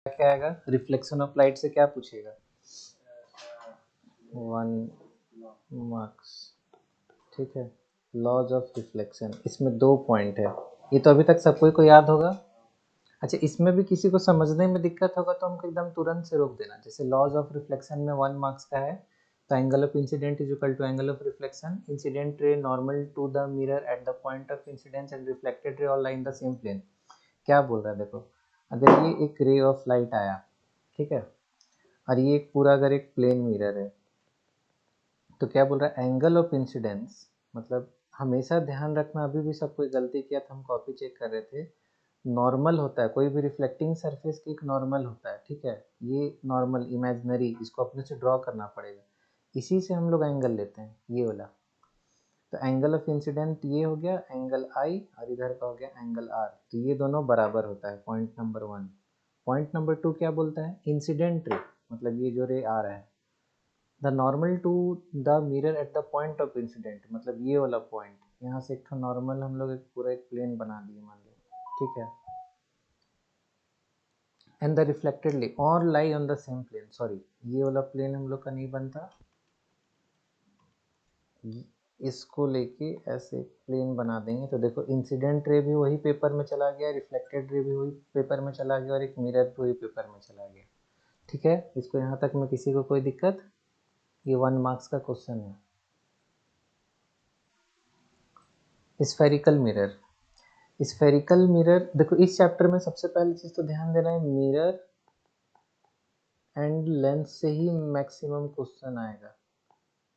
क्या आएगा, reflection of light से क्या पूछेगा, 1 मार्क्स। ठीक है, लॉज ऑफ रिफ्लेक्शन, इसमें 2 पॉइंट है, ये तो अभी तक सबको को याद होगा। अच्छा, इसमें भी किसी को समझने में दिक्कत होगा तो हमको एकदम तुरंत से रोक देना। जैसे लॉज ऑफ रिफ्लेक्शन में 1 मार्क्स का है, तो angle of incident is equal to angle of reflection, incident ray normal to the mirror at the point of incidence and reflected ray all lie in the same plane. क्या बोल रहा है देखो, अगर ये एक रे ऑफ लाइट आया, ठीक है, और ये एक पूरा अगर एक प्लेन मिरर है, तो क्या बोल रहा है, एंगल ऑफ इंसिडेंस, मतलब हमेशा ध्यान रखना, अभी भी सब कोई गलती किया था, हम कॉपी चेक कर रहे थे, नॉर्मल होता है, कोई भी रिफ्लेक्टिंग सरफेस की एक नॉर्मल होता है, ठीक है, ये नॉर्मल इमेजिनरी, इसको अपने से ड्रॉ करना पड़ेगा, इसी से हम लोग एंगल लेते हैं, ये वाला। तो एंगल ऑफ इंसिडेंट ये हो गया एंगल आई, और इधर का हो गया एंगल आर, तो ये दोनों बराबर होता है, पॉइंट नंबर 1। पॉइंट नंबर 2 क्या बोलता है, इंसिडेंट रे, मतलब ये जो रे आ रहा है, the normal to the mirror at the point of incident, मतलब ये वाला पॉइंट, यहाँ से एक नॉर्मल हम लोग एक पूरा एक प्लेन बना दिए मान लो, ठीक है, एंड द रिफ्लेक्टेड रे और lie on the same plane, sorry ये वाला प्लेन हम लोग का नहीं बनता, इसको लेके ऐसे प्लेन बना देंगे, तो देखो इंसिडेंट रे भी वही पेपर में चला गया, रिफ्लेक्टेड रे भी वही पेपर में चला गया, और एक मिरर भी वही पेपर में चला गया। ठीक है, इसको यहाँ तक में किसी को कोई दिक्कत, ये 1 मार्क्स का क्वेश्चन है। स्फेरिकल मिरर, स्फेरिकल मिरर देखो, इस चैप्टर में सबसे पहली चीज तो ध्यान देना है, मिरर एंड लेंस से ही मैक्सिमम क्वेश्चन आएगा।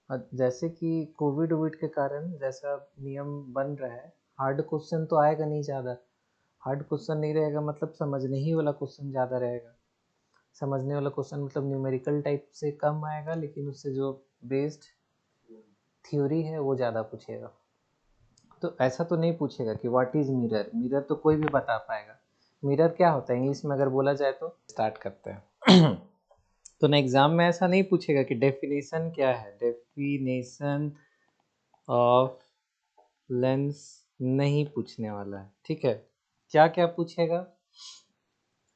और जैसे कि कोविड वोविड के कारण जैसा नियम बन रहा है, हार्ड क्वेश्चन तो आएगा नहीं ज़्यादा, हार्ड क्वेश्चन नहीं रहेगा, मतलब समझने ही वाला क्वेश्चन ज़्यादा रहेगा, समझने वाला क्वेश्चन मतलब न्यूमेरिकल टाइप से कम आएगा, लेकिन उससे जो बेस्ड थ्योरी है वो ज़्यादा पूछेगा। तो ऐसा तो नहीं पूछेगा कि व्हाट इज़ मिरर, मिरर तो कोई भी बता पाएगा, मिरर क्या होता है इंग्लिश में अगर बोला जाए तो। स्टार्ट करते हैं तो ना एग्जाम में ऐसा नहीं पूछेगा कि डेफिनेशन क्या है, डेफिनेशन ऑफ लेंस नहीं पूछने वाला है, ठीक है। क्या क्या पूछेगा,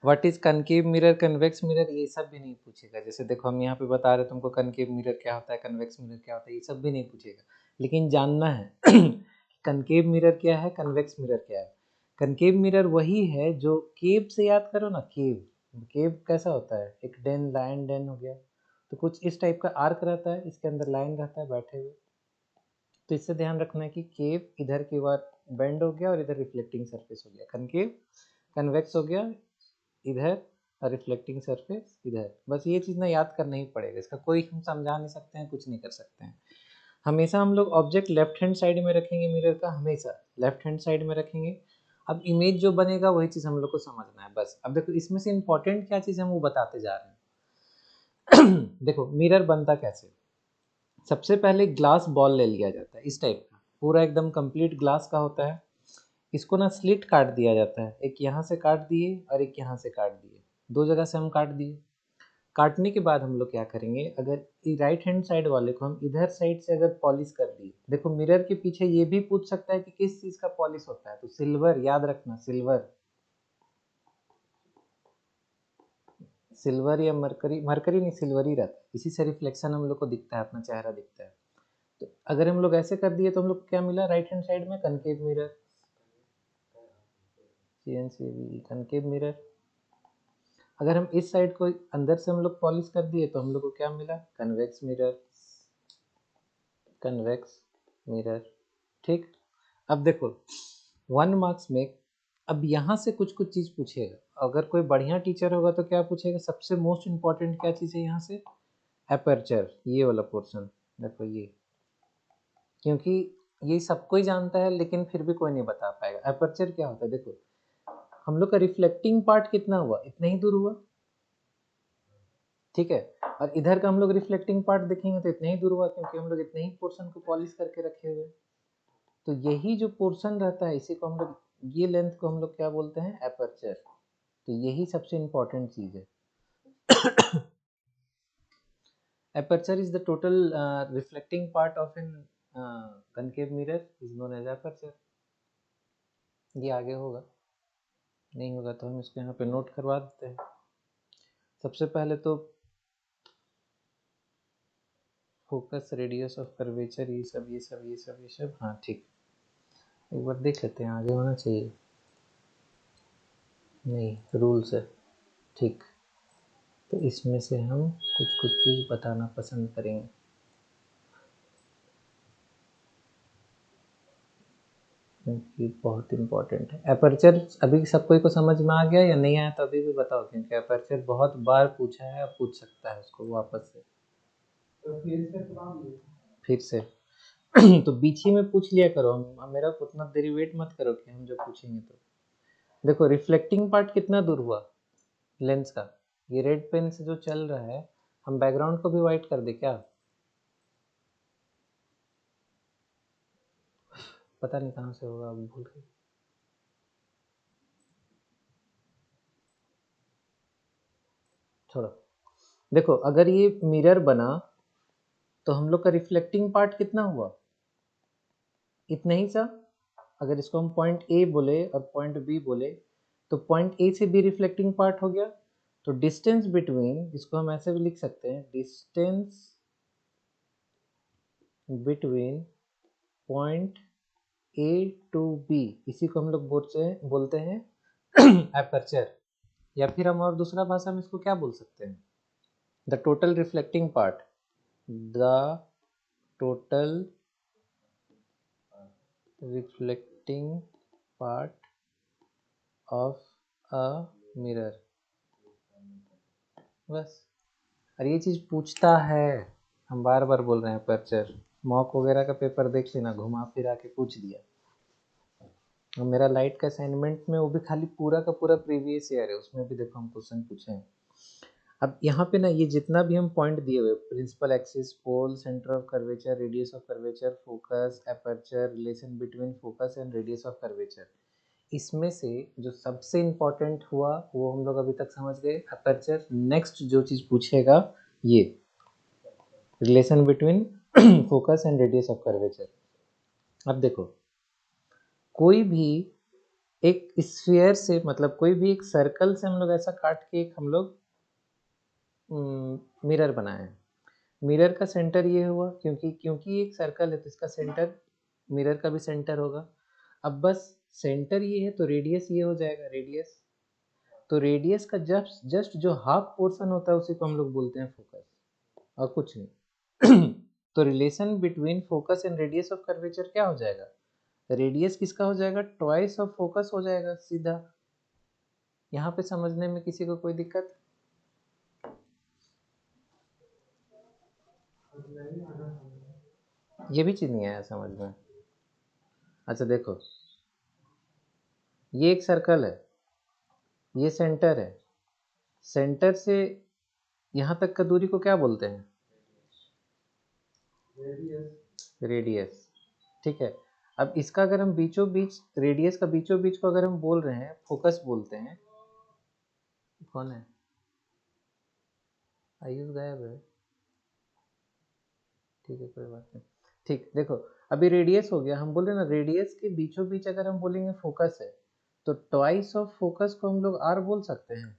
what is concave mirror, convex mirror, ये सब भी नहीं पूछेगा। जैसे देखो हम यहाँ पे बता रहे तुमको कनकेव मिरर क्या होता है, कन्वेक्स मिरर क्या होता है, ये सब भी नहीं पूछेगा, लेकिन जानना है कनकेव मिरर क्या है, कन्वेक्स मिरर क्या है। कनकेव मिरर वही है जो केव से याद करो ना, केव, केव कैसा होता है, एक डेन, लायन डेन हो गया, तो कुछ इस टाइप का आर्क रहता है, इसके अंदर लायन रहता है बैठे हुए, तो इससे ध्यान रखना है कि केव इधर की बार बेंड हो गया और इधर रिफ्लेक्टिंग सरफेस हो गया, कनकेव, कन्वेक्स हो गया इधर, और रिफ्लेक्टिंग सरफेस इधर, बस ये चीज़ ना याद करना ही पड़ेगा, इसका कोई हम समझा नहीं सकते हैं, कुछ नहीं कर सकते हैं। हमेशा हम लोग ऑब्जेक्ट लेफ्ट हैंड साइड में रखेंगे, मिरर का हमेशा लेफ्ट हैंड साइड में रखेंगे। अब इमेज जो बनेगा वही चीज़ हम लोग को समझना है बस। अब देखो इसमें से इंपॉर्टेंट क्या चीज़ हम वो बताते जा रहे हैं देखो मिरर बनता कैसे, सबसे पहले ग्लास बॉल ले लिया जाता है, इस टाइप का पूरा एकदम कंप्लीट ग्लास का होता है, इसको ना स्लिट काट दिया जाता है, एक यहाँ से काट दिए और एक यहाँ से काट दिए, 2 जगह से हम काट दिए। काटने के बाद हम लोग क्या करेंगे, अगर राइट हैंड साइड वाले को हम इधर साइड से अगर पॉलिश कर दिए, देखो मिरर के पीछे ये भी पूछ सकता है कि किस चीज़ का पॉलिश होता है, तो सिल्वर, याद रखना सिल्वर, सिल्वर या मरकरी, मरकरी नहीं सिल्वर ही रहता है, इसी से रिफ्लेक्शन हम लोग को दिखता है, अपना चेहरा दिखता है। तो अगर हम लोग ऐसे कर दिए तो हम लोग क्या मिला, राइट हैंड साइड में कनकेव मिरर, कनकेव मिरर। अगर हम इस साइड को अंदर से हम लोग पॉलिश कर दिए तो हम लोग को क्या मिला, कन्वेक्स मिरर, कन्वेक्स मिरर, ठीक। अब देखो 1 मार्क्स में अब यहाँ से कुछ कुछ चीज़ पूछेगा, अगर कोई बढ़िया टीचर होगा तो क्या पूछेगा, सबसे मोस्ट इम्पॉर्टेंट क्या चीज़ है यहाँ से, एपर्चर, ये वाला पोर्शन, देखो ये, क्योंकि ये सबको ही जानता है लेकिन फिर भी कोई नहीं बता पाएगा एपर्चर क्या होता है। देखो हम लोग का रिफ्लेक्टिंग पार्ट कितना हुआ, इतना ही दूर हुआ, ठीक है, और इधर का हम लोग रिफ्लेक्टिंग पार्ट देखेंगे तो इतना ही दूर हुआ, क्योंकि हम लोग इतने ही पोर्शन को पॉलिश करके रखे हुए। तो यही जो पोर्शन रहता है इसी को हम लोग, ये लेंथ को हम लोग क्या बोलते हैं, एपर्चर। तो यही सबसे इंपॉर्टेंट चीज है। Aperture is the total reflecting part of an concave mirror is known as aperture. ये आगे होगा, नहीं होगा तो हम इसको यहाँ पे नोट करवा देते हैं। सबसे पहले तो फोकस, रेडियस ऑफ कर्वेचर, ये सब, हाँ ठीक। एक बार देख लेते हैं, आगे होना चाहिए, नहीं रूल्स है, ठीक। तो इसमें से हम कुछ कुछ चीज़ बताना पसंद करेंगे। क्योंकि बहुत इम्पोर्टेंट है एपर्चर। अभी सब कोई को समझ में आ गया या नहीं आया तो अभी भी बताओ, क्योंकि एपर्चर बहुत बार पूछा है, अब पूछ सकता है उसको वापस से। तो फिर से तो बीच ही में पूछ लिया करो, मेरा उतना डेरिवेट मत करो कि हम जब पूछेंगे तो। देखो रिफ्लेक्टिंग पार्ट कितना दूर हुआ लेंस का, ये रेड पेन से जो चल रहा है, हम बैकग्राउंड को भी वाइट कर दे क्या? पता नहीं कहाँ से होगा, अब भूल गए। छोड़ो। देखो अगर ये मिरर बना तो हम लोग का रिफ्लेक्टिंग पार्ट कितना हुआ, इतना ही सा। अगर इसको हम पॉइंट ए बोले और पॉइंट बी बोले, तो पॉइंट ए से बी रिफ्लेक्टिंग पार्ट हो गया। तो डिस्टेंस बिटवीन, इसको हम ऐसे भी लिख सकते हैं, distance between point A to B, इसी को हम लोग बोलते हैं एपर्चर। या फिर हम और दूसरा भाषा में इसको क्या बोल सकते हैं, the total reflecting part, the total reflecting part of a mirror. बस। और ये चीज़ पूछता है, हम बार बार बोल रहे हैं अपर्चर, मॉक वगैरह का पेपर देख लेना, घुमा फिरा के पूछ दिया। और मेरा लाइट का असाइनमेंट में वो भी खाली पूरा का पूरा प्रीवियस ईयर है, उसमें भी देखो हम क्वेश्चन पूछे हैं। अब यहाँ पे ना ये जितना भी हम पॉइंट दिए हुए, principal axis, pole, centre of curvature, radius of curvature, focus, aperture, relation between focus and radius of curvature, इसमें से जो सबसे इम्पोर्टेंट हुआ वो हम लोग अभी तक समझ गए, अपर्चर। नेक्स्ट जो चीज़ पूछेगा ये relation between focus and radius of curvature. अब देखो कोई भी एक स्फीयर से, मतलब कोई भी एक सर्कल से हम लोग ऐसा काट के एक हम लोग मिरर बनाए हैं। मिरर का सेंटर ये हुआ, क्योंकि एक सर्कल है तो इसका सेंटर, मिरर का भी सेंटर होगा। अब बस सेंटर ये है तो रेडियस ये हो जाएगा, रेडियस। तो रेडियस का जस्ट जस्ट जो हाफ पोर्शन होता है उसी को हम लोग बोलते हैं फोकस, और कुछ नहीं। तो relation between focus and radius of curvature क्या हो जाएगा, रेडियस किसका हो जाएगा, ट्वाइस ऑफ फोकस हो जाएगा सीधा। यहाँ पे समझने में किसी को कोई दिक्कत? ये भी चीज नहीं आया समझ में? अच्छा देखो, ये एक सर्कल है, ये सेंटर है, सेंटर से यहाँ तक का दूरी को क्या बोलते हैं, रेडियस। ठीक है। अब इसका अगर हम बीचों बीच, रेडियस का बीचों बीच को अगर हम बोल रहे हैं फोकस बोलते हैं। कौन है? आयुष गायब है। ठीक है कोई बात नहीं। ठीक, देखो अभी रेडियस हो गया, हम बोले ना रेडियस के बीचों बीच अगर हम बोलेंगे फोकस है, तो ट्वाइस ऑफ फोकस को हम लोग आर बोल सकते हैं।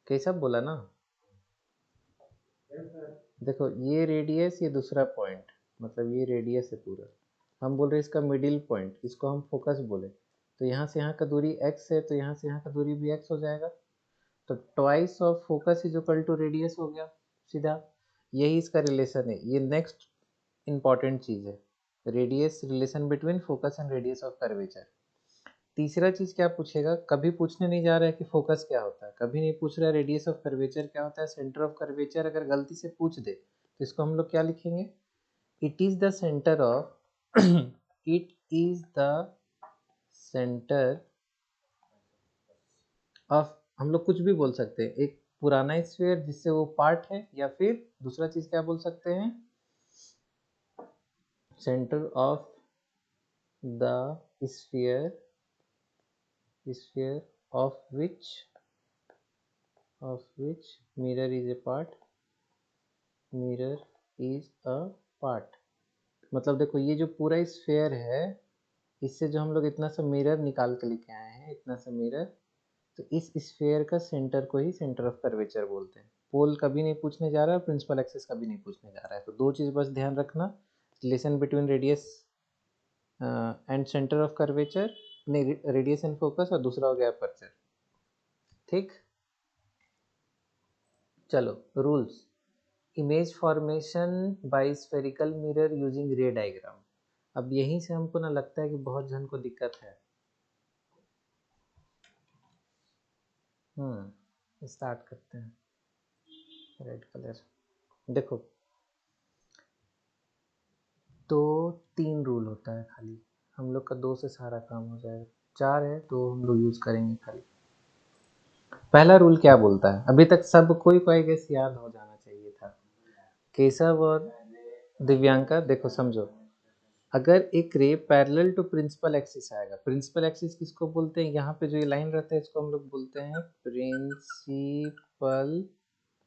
कैसा बोला ना? देखो ये रेडियस, ये दूसरा पॉइंट, मतलब ये रेडियस है पूरा, हम बोल रहे हैं इसका मिडिल पॉइंट, इसको हम फोकस बोले। तो यहाँ से यहाँ का दूरी x है, तो यहाँ से यहाँ का दूरी भी x हो जाएगा। तो twice of focus is equal to radius हो गया सीधा। यही इसका रिलेशन है, ये नेक्स्ट इंपॉर्टेंट चीज़ है, radius, relation between focus and radius of curvature. तीसरा चीज क्या पूछेगा, कभी पूछने नहीं जा रहा है कि फोकस क्या होता है, कभी नहीं पूछ रहा है रेडियस ऑफ कर्वेचर क्या होता है, सेंटर ऑफ कर्वेचर अगर गलती से पूछ दे तो इसको हम लोग क्या लिखेंगे, it is the centre of it is the centre of, हम लोग कुछ भी बोल सकते हैं, एक पुराना स्फीयर जिससे वो पार्ट है, या फिर दूसरा चीज क्या बोल सकते हैं, centre of the sphere, sphere of which mirror is a part, mirror is a part। मतलब देखो ये जो पूरा स्फेयर है, इससे जो हम लोग इतना सा मिरर निकाल के लेके आए हैं, इतना सा मिरर, तो इस स्फीयर का सेंटर को ही सेंटर ऑफ कर्वेचर बोलते हैं। पोल कभी नहीं पूछने जा रहा है, प्रिंसिपल एक्सिस कभी नहीं पूछने जा रहा है। तो दो चीज़ बस ध्यान रखना, relation between radius and centre of curvature, नहीं रेडियस एंड फोकस, और दूसरा हो गया अपर्चर। ठीक, चलो rules. Image formation by spherical mirror using रे डायग्राम। अब यहीं से हमको ना लगता है कि बहुत जन को दिक्कत है। स्टार्ट करते हैं। रेड कलर, देखो तो 3 रूल होता है खाली, हम लोग का 2 से सारा काम हो जाएगा। 4 है तो हम लोग यूज करेंगे खाली। पहला रूल क्या बोलता है, अभी तक सब कोई गेस याद हो जाना चाहिए था। केशव और दिव्यांका देखो समझो, अगर एक ray parallel to principal axis आएगा, प्रिंसिपल एक्सिस किसको बोलते हैं, यहाँ पे जो ये लाइन रहता है इसको हम लोग बोलते हैं प्रिंसिपल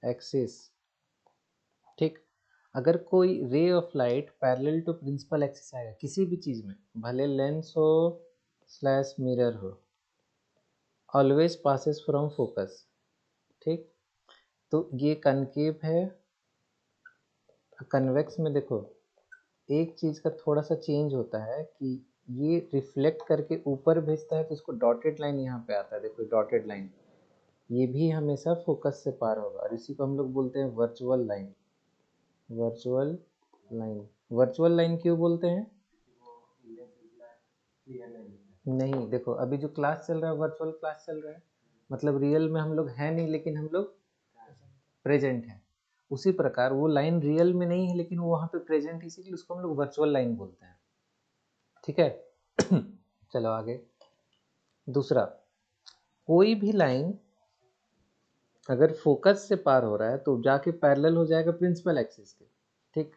एक्सिस। ठीक, अगर कोई ray of light parallel to principal axis आएगा किसी भी चीज में, भले लेंस हो स्लैश मिरर हो, ऑलवेज पासेस फ्रॉम फोकस। ठीक, तो ये कनकेव है। कन्वेक्स में देखो एक चीज का थोड़ा सा चेंज होता है कि ये रिफ्लेक्ट करके ऊपर भेजता है, तो इसको डॉटेड लाइन यहाँ पे आता है, देखो डॉटेड लाइन, ये भी हमेशा फोकस से पार होगा, और इसी को हम लोग बोलते हैं virtual line. Virtual line, virtual line क्यों बोलते हैं? नहीं, देखो अभी जो क्लास चल रहा है वर्चुअल क्लास चल रहा है, मतलब रियल में हम लोग हैं नहीं, लेकिन हम लोग प्रेजेंट हैं। उसी प्रकार वो लाइन रियल में नहीं है लेकिन वो वहाँ पे प्रेजेंट है, इसीलिए उसको हम लोग वर्चुअल लाइन बोलते हैं। ठीक है चलो आगे। दूसरा, कोई भी लाइन अगर फोकस से पार हो रहा है तो जाके पैरेलल हो जाएगा प्रिंसिपल एक्सिस के। ठीक,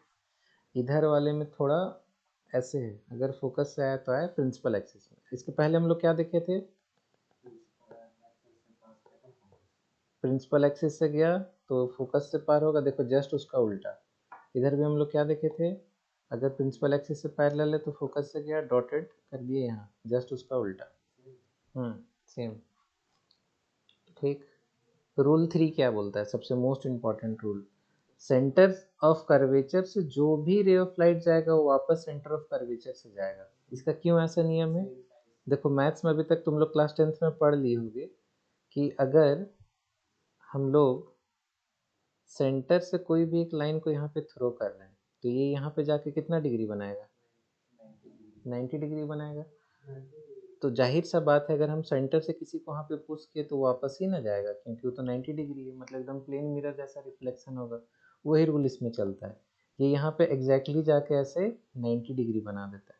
इधर वाले में थोड़ा ऐसे है, अगर फोकस से आया तो आया प्रिंसिपल एक्सिस में। इसके पहले हम लोग क्या देखे थे, प्रिंसिपल एक्सिस से गया तो फोकस से पार होगा, देखो जस्ट उसका उल्टा। इधर भी हम लोग क्या देखे थे, अगर प्रिंसिपल एक्सिस से पैरेलल है तो फोकस से गया, डॉटेड कर दिए यहाँ, जस्ट उसका उल्टा। सेम। ठीक, रूल 3 क्या बोलता है, सबसे most important rule, centre of curvature से जो भी रे ऑफ लाइट जाएगा वो वापस सेंटर ऑफ कर्वेचर से जाएगा। इसका क्यों ऐसा नियम है, देखो मैथ्स में अभी तक तुम लोग क्लास 10th में पढ़ लिए होंगे कि अगर हम लोग सेंटर से कोई भी एक लाइन को यहाँ पे थ्रो कर रहे हैं तो ये यहाँ पे जाके कितना डिग्री बनाएगा, 90 डिग्री बनाएगा। तो जाहिर सा बात है अगर हम सेंटर से किसी को वहाँ पे पुश किए तो वापस ही ना जाएगा, क्योंकि वो तो 90 डिग्री है, मतलब एकदम प्लेन मिरर जैसा रिफ्लेक्शन होगा। वही रूल इसमें चलता है, ये यहाँ पे एग्जैक्टली जाके ऐसे 90 डिग्री बना देता है।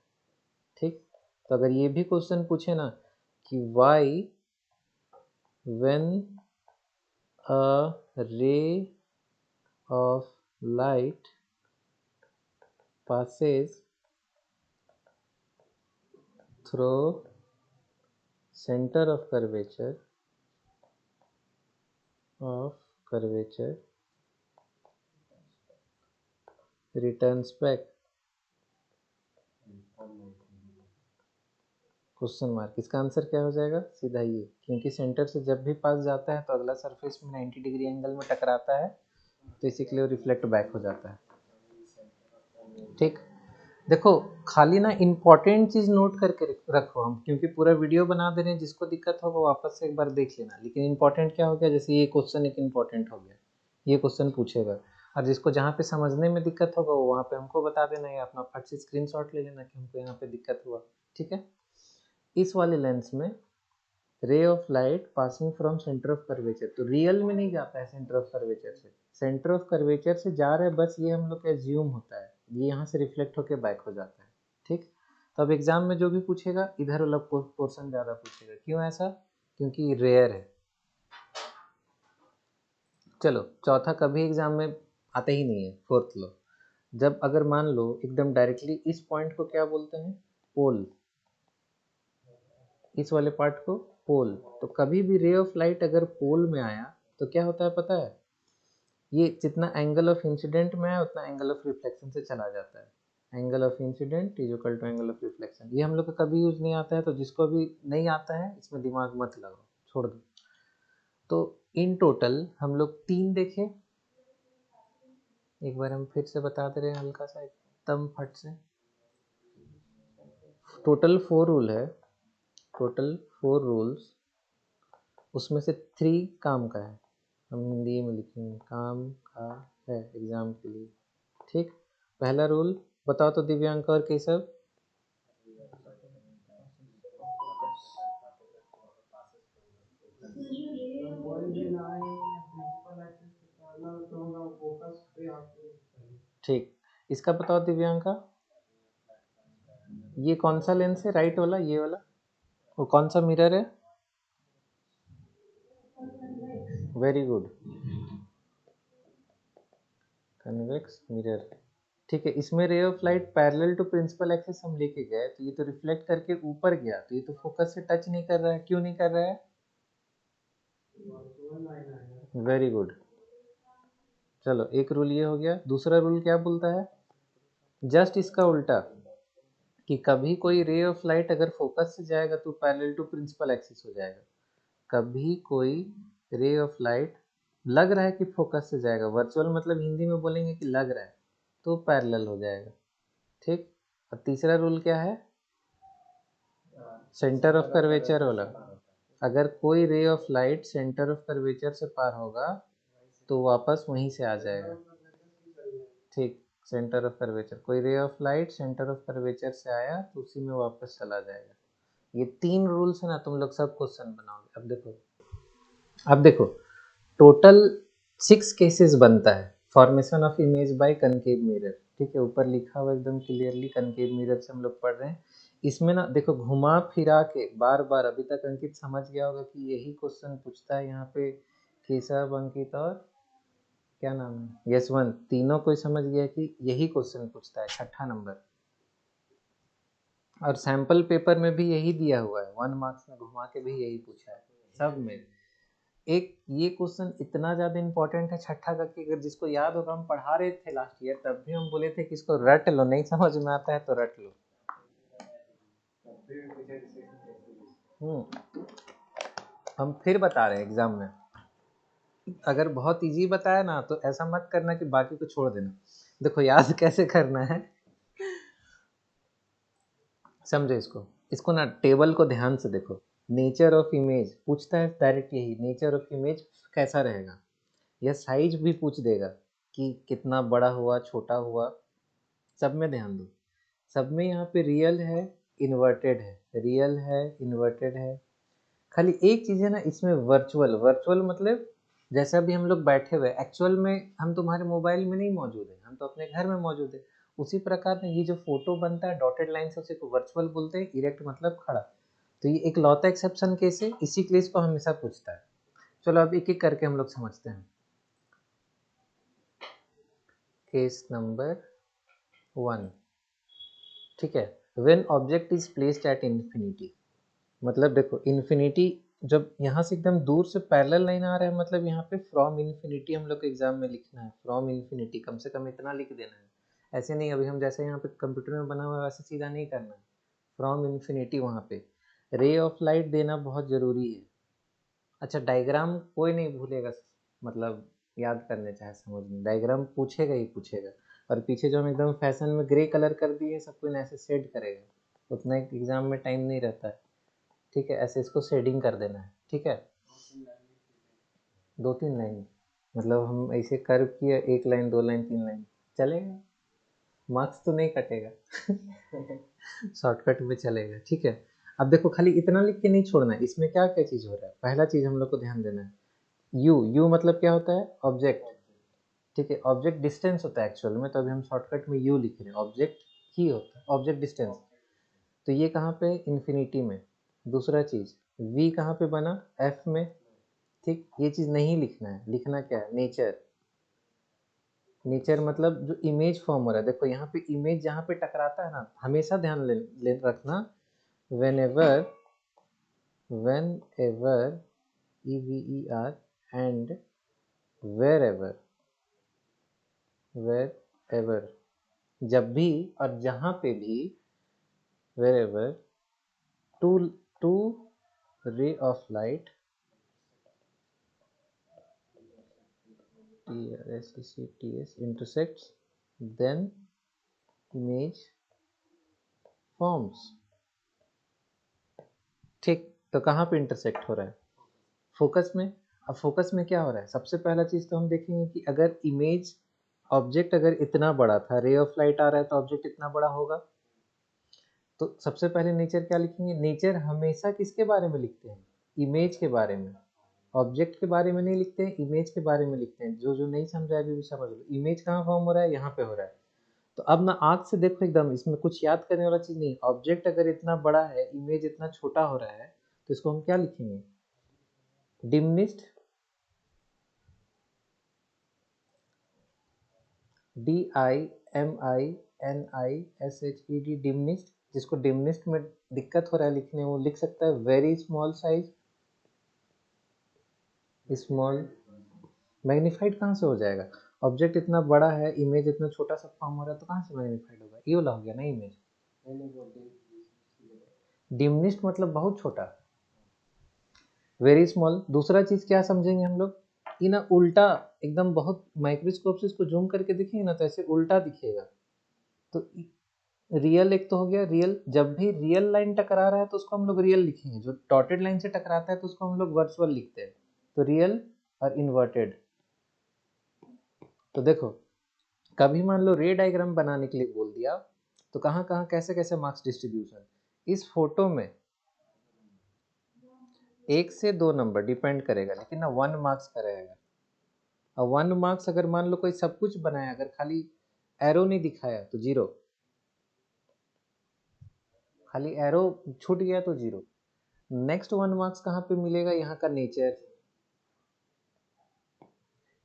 ठीक, तो अगर ये भी क्वेश्चन पूछे ना कि वाई व्हेन अ रे of light passes through center of curvature returns back, question mark. इसका आंसर क्या हो जाएगा, सीधा ये, क्योंकि सेंटर से जब भी पास जाता है तो अगला सरफेस में 90 डिग्री एंगल में टकराता है, तो इसी के लिए रिफ्लेक्ट बैक हो जाता है। ठीक, देखो खाली ना इंपॉर्टेंट चीज नोट करके रखो, हम क्योंकि पूरा वीडियो बना दे रहे हैं, जिसको दिक्कत होगा वापस से एक बार देख लेना। लेकिन इंपॉर्टेंट क्या हो गया, जैसे ये क्वेश्चन एक इंपॉर्टेंट हो गया, ये क्वेश्चन पूछेगा, और जिसको जहाँ पे समझने में दिक्कत होगा वो वहाँ पे हमको बता देना, या अपना फट से स्क्रीनशॉट ले लेना कि हमको यहाँ पे दिक्कत हुआ। ठीक है, इस वाले लेंस में रे of light passing from centre of curvature, तो रियल में नहीं जाता है सेंटर ऑफ कर्वेचर से, सेंटर ऑफ कर्वेचर से जा रहा है, बस ये हम लोग का एज्यूम होता है, ये यहाँ से रिफ्लेक्ट होके बैक हो जाता है। ठीक, तो अब एग्जाम में जो भी पूछेगा इधर वाला पोर्शन ज़्यादा पूछेगा, क्यों ऐसा, क्योंकि रेयर है। चलो चौथा कभी एग्जाम में आता ही नहीं है, फोर्थ लो। जब अगर मान लो एकदम डायरेक्टली इस पॉइंट को क्या बोलते हैं, पोल, इस वाले पार्ट को पोल, तो कभी भी रे ऑफ लाइट अगर पोल में आया तो क्या होता है पता है, ये जितना एंगल ऑफ इंसिडेंट में है उतना एंगल ऑफ रिफ्लेक्शन से चला जाता है। Angle of incident is equal to angle of reflection. ये हम लोग को कभी यूज नहीं आता है, तो जिसको भी नहीं आता है इसमें दिमाग मत लगाओ, छोड़ दो। तो इन टोटल हम लोग 3 देखे, एक बार हम फिर से बता दे रहे हैं हल्का सा एकदम फट से। टोटल 4 रूल है, टोटल 4 रूल्स, उसमें से 3 काम का है, हम हिंदी में लिखेंगे काम का है एग्जाम के लिए। ठीक, पहला रूल बताओ तो दिव्यांक और केशव। ठीक, इसका बताओ दिव्यांका, ये कौन सा लेंस है, राइट वाला, ये वाला, वो कौन सा मिरर है? Very good, convex mirror. ठीक है, इसमें ray of light parallel to principal axis हम लेके गए, तो ये तो रिफ्लेक्ट करके ऊपर गया, तो ये तो फोकस से टच नहीं कर रहा है, क्यों नहीं कर रहा है? वेरी गुड, चलो एक रूल ये हो गया। दूसरा रूल क्या बोलता है? जस्ट इसका उल्टा, कि कभी कोई रे ऑफ लाइट अगर फोकस से जाएगा तो पैरेलल टू प्रिंसिपल एक्सिस हो जाएगा। कभी कोई रे ऑफ लाइट लग रहा है कि फोकस से जाएगा, वर्चुअल मतलब हिंदी में बोलेंगे कि लग रहा है, तो पैरेलल हो जाएगा। ठीक, और तीसरा रूल क्या है? सेंटर ऑफ कर्वेचर वाला, अगर कोई ray of light centre of curvature से पार होगा तो वापस वहीं से आ जाएगा। ठीक, सेंटर ऑफ कर्वेचर, कोई ray of light centre of curvature से आया तो उसी में वापस चला जाएगा। ये 3 रूल्स है ना, तुम लोग सब क्वेश्चन बनाओगे। अब देखो, अब देखो, टोटल 6 केसेस बनता है formation of image bye concave mirror. ठीक है, ऊपर लिखा हुआ एकदम क्लियरली, कनकेव मिरर से हम लोग पढ़ रहे हैं। इसमें ना देखो, घुमा फिरा के बार बार, अभी तक अंकित समझ गया होगा कि यही क्वेश्चन पूछता है यहाँ पे। केशव, अंकित और क्या नाम है, यशवंत, तीनों को समझ गया कि यही क्वेश्चन पूछता है, 6ठा नंबर। और सैंपल पेपर में भी यही दिया हुआ है, 1 मार्क्स में घुमा के भी यही पूछा है सब में। एक ये क्वेश्चन इतना ज्यादा इंपॉर्टेंट है 6ठा का, कि अगर जिसको याद होगा, हम पढ़ा रहे थे लास्ट ईयर, तब भी हम बोले थे कि इसको रट लो, नहीं समझ में आता है तो रट लो। हम फिर बता रहे हैं एग्जाम में, अगर बहुत इजी बताया ना तो ऐसा मत करना कि बाकी को छोड़ देना। देखो याद कैसे करना है, समझो इसको, इसको ना टेबल को ध्यान से देखो। नेचर ऑफ इमेज पूछता है डायरेक्ट, यही नेचर ऑफ इमेज कैसा रहेगा, या साइज भी पूछ देगा कि कितना बड़ा हुआ छोटा हुआ, सब में ध्यान दो। सब में यहाँ पे रियल है, इन्वर्टेड है, रियल है, इन्वर्टेड है। खाली एक चीज़ है ना इसमें, वर्चुअल। वर्चुअल मतलब जैसे अभी हम लोग बैठे हुए, एक्चुअल में हम तुम्हारे मोबाइल में नहीं मौजूद है, हम तो अपने घर में मौजूद है। उसी प्रकार में ये जो फोटो बनता है डॉटेड लाइन से, उसे को वर्चुअल बोलते हैं, इरेक्ट मतलब खड़ा। तो ये एक लौता एक्सेप्शन केस है, इसी केस को हमेशा पूछता है। चलो अब एक एक करके हम लोग समझते हैं। केस नंबर 1, ठीक है, when object is placed at infinity. मतलब देखो, इन्फिनिटी जब यहाँ से एकदम दूर से पैरेलल लाइन आ रहा है, मतलब यहाँ पे फ्रॉम इन्फिनिटी हम लोग को एग्जाम में लिखना है, फ्रॉम इन्फिनिटी कम से कम इतना लिख देना है। ऐसे नहीं अभी हम जैसे यहाँ पे कंप्यूटर में बना हुआ है वैसे सीधा नहीं करना है, फ्रॉम इन्फिनिटी वहाँ पे रे ऑफ लाइट देना बहुत ज़रूरी है। अच्छा, डायग्राम कोई नहीं भूलेगा, मतलब याद करने चाहे समझने, डायग्राम पूछेगा ही पूछेगा। और पीछे जो हम एकदम फैशन में ग्रे कलर कर दिए, सब कोई ऐसे शेड करेगा, उतना एग्जाम में टाइम नहीं रहता है। ठीक है, ऐसे इसको शेडिंग कर देना है। ठीक है, 2-3 लाइन, मतलब हम ऐसे कर्व किया, 1 लाइन 2 लाइन 3 लाइन चलेगा, मार्क्स तो नहीं कटेगा। शॉर्टकट में चलेगा। ठीक है, अब देखो खाली इतना लिख के नहीं छोड़ना है, इसमें क्या क्या चीज़ हो रहा है। पहला चीज़ हम लोग को ध्यान देना है, यू, यू मतलब क्या होता है, ऑब्जेक्ट। ठीक है, ऑब्जेक्ट डिस्टेंस होता है एक्चुअल में, तो अभी हम शॉर्टकट में यू लिख रहे हैं, ऑब्जेक्ट ही होता है, ऑब्जेक्ट डिस्टेंस। तो ये कहाँ पे, इन्फिनिटी में। दूसरा चीज़, वी कहाँ पे बना, एफ में। ठीक, ये चीज़ नहीं लिखना है, लिखना क्या है, नेचर। नेचर मतलब जो इमेज फॉर्म हो रहा है, देखो यहाँ पे इमेज जहाँ पे टकराता है ना, हमेशा ध्यान ले रखना, whenever, whenever, EVER, and wherever, wherever, जब भी और जहाँ पे भी wherever two ray of light TRSCTS intersects, then image forms। ठीक, तो कहाँ पे इंटरसेक्ट हो रहा है? फोकस में। अब फोकस में क्या हो रहा है? सबसे पहला चीज तो हम देखेंगे कि अगर इमेज ऑब्जेक्ट अगर इतना बड़ा था, रे ऑफ लाइट आ रहा है तो ऑब्जेक्ट इतना बड़ा होगा। तो सबसे पहले नेचर क्या लिखेंगे? नेचर हमेशा किसके बारे में लिखते हैं? इमेज के बारे में। ऑब्जेक्ट के बारे में नहीं लिखते हैं, इमेज के बारे में लिखते हैं। जो जो नहीं समझा अभी भी समझ लो। इमेज कहाँ फॉर्म हो रहा है? यहाँ पे हो रहा है। तो अब ना आँख से देखो एकदम, इसमें कुछ याद करने वाला चीज नहीं। ऑब्जेक्ट अगर इतना बड़ा है, इमेज इतना छोटा हो रहा है, तो इसको हम क्या लिखेंगे? डिमनिस्ट, DIMINISHED, डिमनिस्ट। जिसको डिमनिस्ट में दिक्कत हो रहा है लिखने, वो लिख सकता है very small size, small. Magnified कहाँ से हो जाएगा? ऑब्जेक्ट इतना बड़ा है, इमेज इतना छोटा सा फॉर्म हो रहा है, तो कहाँ से मैग्नीफाइड होगा? ये वाला हो गया ना इमेज। डिमनिस्ट मतलब बहुत छोटा, वेरी स्मॉल। दूसरा चीज क्या समझेंगे हम लोग? कि ना उल्टा, एकदम बहुत माइक्रोस्कोप से इसको जूम करके देखेंगे ना तो ऐसे उल्टा दिखेगा। तो रियल एक तो हो गया। रियल, जब भी रियल लाइन टकरा रहा है तो उसको हम लोग रियल लिखेंगे। जो डॉटेड लाइन से टकराता है तो उसको हम लोग वर्चुअल लिखते हैं। तो रियल और इन्वर्टेड। तो देखो, कभी मान लो रे डायग्राम बनाने के लिए बोल दिया, तो कहाँ कहाँ कैसे कैसे मार्क्स डिस्ट्रीब्यूशन। इस फोटो में 1 से 2 नंबर डिपेंड करेगा, लेकिन ना 1 मार्क्स का रहेगा। और 1 मार्क्स अगर मान लो कोई सब कुछ बनाया, अगर खाली एरो नहीं दिखाया तो 0। खाली एरो छूट गया तो 0। नेक्स्ट 1 मार्क्स कहाँ पे मिलेगा? यहाँ का नेचर।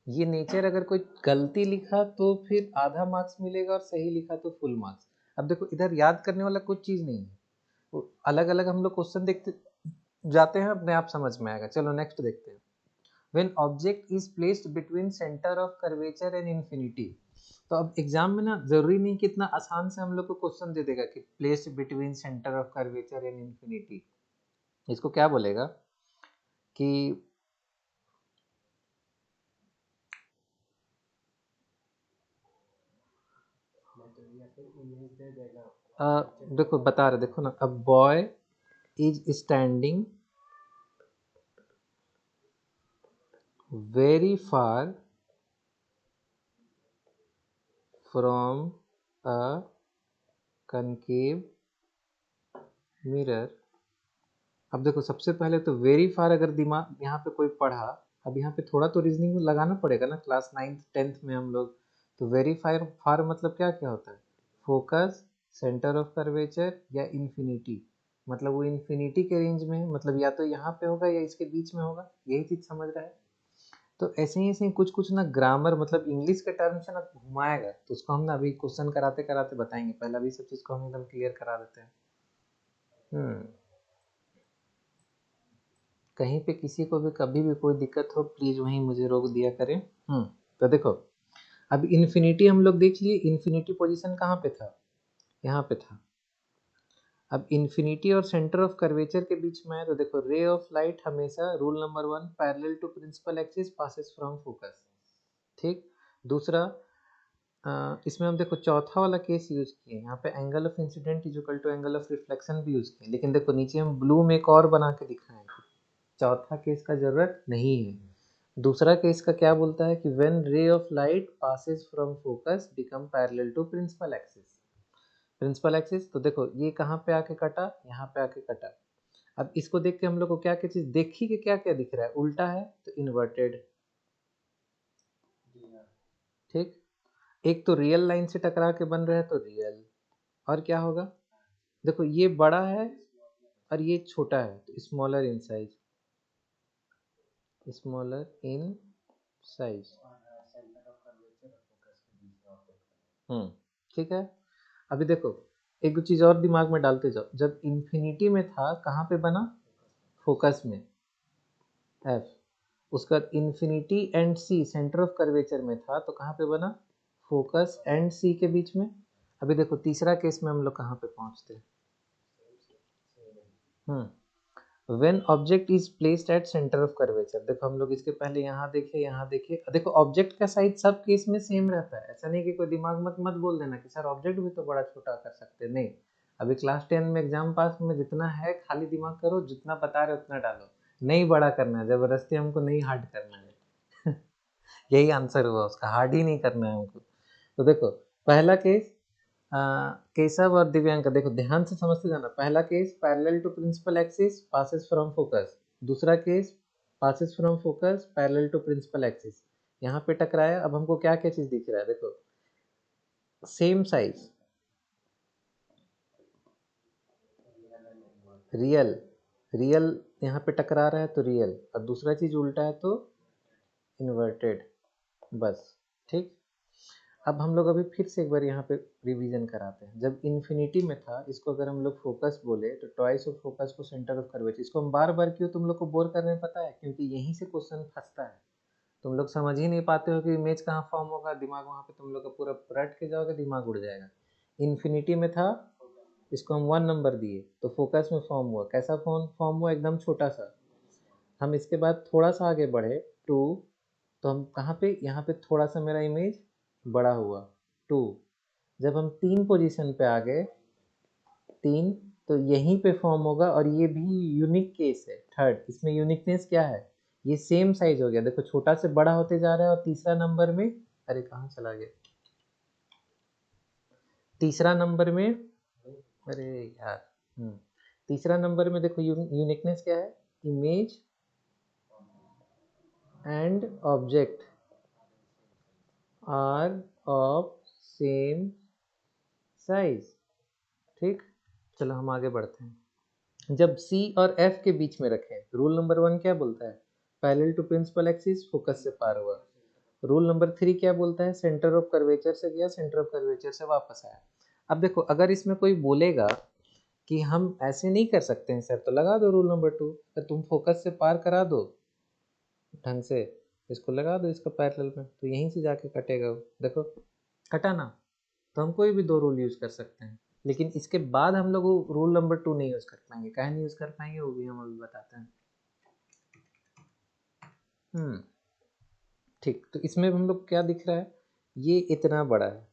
ये नेचर अगर कोई गलती लिखा तो फिर आधा मार्क्स मिलेगा, और सही लिखा तो फुल मार्क्स। अब देखो, इधर याद करने वाला कुछ चीज नहीं है। अलग अलग हम लोग क्वेश्चन देखते जाते हैं, अपने आप समझ में आएगा। चलो नेक्स्ट देखते हैं। When object is placed between centre of curvature and infinity. तो अब एग्जाम में ना जरूरी नहीं कि इतना आसान से हम लोग को क्वेश्चन दे देगा कि placed between centre of curvature and infinity. इसको क्या बोलेगा कि देखो बता रहे, देखो ना, a boy is standing very far from a concave mirror. अब देखो, सबसे पहले तो वेरी फार अगर दिमाग यहाँ पे कोई पढ़ा, अब यहाँ पे थोड़ा तो रीजनिंग लगाना पड़ेगा ना, क्लास 9th 10th में हम लोग। तो वेरी फार फार मतलब क्या क्या होता है? फोकस, सेंटर ऑफ कर्वेचर या इन्फिनिटी। मतलब वो इन्फिनिटी के रेंज में है, मतलब या तो यहाँ पे होगा या इसके बीच में होगा। यही चीज समझ रहा है? तो ऐसे ही कुछ कुछ ना ग्रामर, मतलब इंग्लिश के टर्म से ना घुमाएगा, तो उसको हम ना अभी क्वेश्चन कराते कराते बताएंगे। पहले अभी सब चीज को हम एकदम क्लियर करा देते हैं। कहीं पे किसी को भी कभी भी कोई दिक्कत हो, प्लीज वहीं मुझे रोक दिया करें। तो देखो, अब इन्फिनिटी हम लोग देख लिए। इन्फिनिटी पोजीशन कहाँ पे था? यहाँ पे था। अब इन्फिनिटी और सेंटर ऑफ कर्वेचर के बीच में है, तो देखो रे ऑफ लाइट हमेशा rule number 1 parallel to principal axis passes from focus. ठीक। दूसरा, इसमें हम देखो चौथा वाला केस यूज किए। यहाँ पे angle of incident is equal to angle of reflection भी यूज किए, लेकिन देखो नीचे हम ब्लू में एक और बना के दिखाएं। चौथा केस का जरूरत नहीं है। दूसरा केस का क्या बोलता है कि when ray of light passes from focus become parallel to principal axis. Principal axis, तो देखो ये कहाँ पे आके कटा? यहाँ पे आके कटा। अब इसको देख के हम लोग को क्या क्या चीज देखी कि क्या क्या दिख रहा है? उल्टा है तो इन्वर्टेड। ठीक। एक तो रियल लाइन से टकरा के बन रहा है तो रियल। और क्या होगा? देखो ये बड़ा है और ये छोटा है, तो smaller in size. Smaller in size. ठीक है। अभी देखो, एक चीज और दिमाग में डालते जाओ। जब इंफिनिटी में था, कहाँ पे बना? फोकस में, एफ। उसका infinity and C centre of curvature में था, तो कहाँ पे बना? फोकस एंड सी के बीच में। अभी देखो तीसरा केस में हम लोग कहाँ पे पहुँचते हैं। When object is placed at centre of curvature, देखो हम लोग इसके पहले यहाँ देखे, यहाँ देखे, देखो ऑब्जेक्ट का साइज सब केस में सेम रहता है, ऐसा नहीं कि कोई दिमाग मत बोल देना कि सर ऑब्जेक्ट भी तो बड़ा छोटा कर सकते हैं, नहीं। अभी क्लास 10 में एग्जाम पास में जितना है खाली दिमाग करो, जितना बता रहे उतना डालो, नहीं बड़ा करना है जबरदस्ती, हमको नहीं हार्ड करना है यही आंसर हुआ उसका, हार्ड ही नहीं करना है हमको। तो देखो पहला केस, केशव और दिव्यांका, देखो ध्यान से समझते जाना। पहला case parallel to principal axis passes from focus, दूसरा case passes from focus parallel to principal axis. यहाँ पे टकराया, अब हमको क्या क्या चीज दिख रहा है, देखो सेम साइज, रियल, रियल यहाँ पे टकरा रहा है तो रियल, और दूसरा चीज उल्टा है तो इन्वर्टेड, बस। ठीक, अब हम लोग अभी फिर से एक बार यहाँ पे रिवीजन कराते हैं। जब इन्फिनिटी में था, इसको अगर हम लोग फोकस बोले तो ट्वाइस ऑफ फोकस को सेंटर ऑफ कर्वेचर, इसको हम बार बार क्यों तुम लोग को बोर करने पता है, क्योंकि यहीं से क्वेश्चन फंसता है। तुम लोग समझ ही नहीं पाते हो कि इमेज कहाँ फॉर्म होगा, दिमाग वहाँ पे तुम लोग का पूरा पलट के जाओगे, दिमाग उड़ जाएगा। इन्फिनिटी में था, इसको हम 1 नंबर दिए तो फोकस में फॉर्म हुआ, कैसा फॉर्म हुआ, एकदम छोटा सा। हम इसके बाद थोड़ा सा आगे बढ़े 2, तो हम कहाँ पे, यहाँ पे थोड़ा सा मेरा इमेज बड़ा हुआ 2। जब हम 3 पोजीशन पे आ गए, 3, तो यहीं पे फॉर्म होगा, और ये भी यूनिक केस है थर्ड। इसमें यूनिकनेस क्या है, ये सेम साइज हो गया, देखो छोटा से बड़ा होते जा रहा है। और तीसरा नंबर में, अरे कहाँ चला गया, तीसरा नंबर में, अरे यार, तीसरा नंबर में देखो यूनिकनेस क्या है, image and object are of same size. ठीक, चलो हम आगे बढ़ते हैं। जब C और F के बीच में रखें, रूल नंबर 1 क्या बोलता है, parallel to principal axis, focus से पार हुआ। रूल नंबर 3 क्या बोलता है, सेंटर ऑफ कर्वेचर से गया, सेंटर ऑफ कर्वेचर से वापस आया। अब देखो अगर इसमें कोई बोलेगा कि हम ऐसे नहीं कर सकते हैं सर, तो लगा दो रूल नंबर 2, तुम फोकस से पार करा दो ढंग से, इसको लगा दो इसका पैरेलल में, तो यहीं से जाके कटेगा वो, देखो कटा ना। तो हम कोई भी 2 रूल यूज कर सकते हैं, लेकिन इसके बाद हम लोग रूल नंबर 2 नहीं यूज कर पाएंगे। काहे नहीं यूज कर पाएंगे वो भी हम अभी बताते हैं। ठीक, तो इसमें हम लोग क्या दिख रहा है, ये इतना बड़ा है,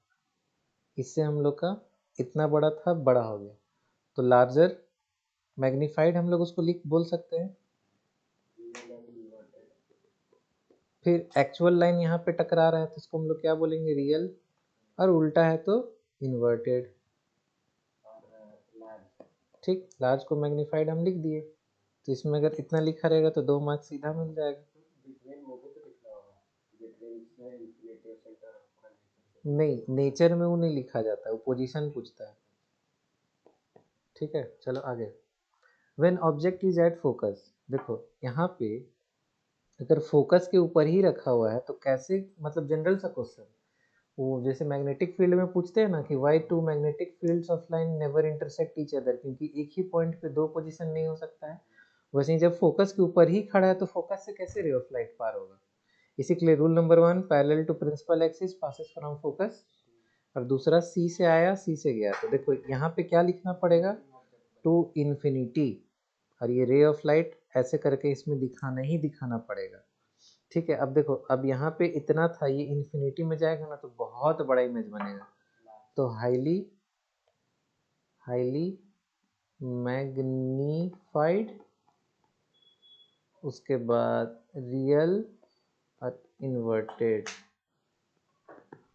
इससे हम लोग का इतना बड़ा था, बड़ा हो गया, तो लार्जर मैग्नीफाइड हम लोग उसको लिख बोल सकते हैं। फिर एक्चुअल लाइन यहाँ पे टकरा रहा है तो इसको हम लोग क्या बोलेंगे, रियल, और उल्टा है तो इन्वर्टेड। ठीक, लार्ज को मैग्नीफाइड हम लिख दिए, तो इसमें अगर इतना लिखा रहेगा तो 2 मार्क्स सीधा मिल जाएगा। नहीं, नेचर में वो नहीं लिखा जाता, वो पोजीशन पूछता है। ठीक है, चलो आगे। When object is at focus, देखो यहाँ पे अगर फोकस के ऊपर ही रखा हुआ है तो कैसे, मतलब जनरल सा क्वेश्चन, वो जैसे मैग्नेटिक फील्ड में पूछते हैं ना कि why do magnetic fields of line never intersect each other, क्योंकि एक ही पॉइंट पे 2 पोजीशन नहीं हो सकता है। वैसे ही जब फोकस के ऊपर ही खड़ा है तो फोकस से कैसे रे ऑफ लाइट पार होगा। इसी के लिए rule number 1 parallel to principal axis passes from focus, और दूसरा सी से आया सी से गया, तो देखो यहाँ पे क्या लिखना पड़ेगा, टू इन्फिनिटी, और ये रे ऑफ लाइट ऐसे करके इसमें दिखाना ही दिखाना पड़ेगा। ठीक है, अब देखो अब यहाँ पे इतना था, ये इन्फिनिटी में जाएगा ना तो बहुत बड़ा इमेज बनेगा, तो हाईली हाईली मैग्नीफाइड, उसके बाद रियल और इन्वर्टेड।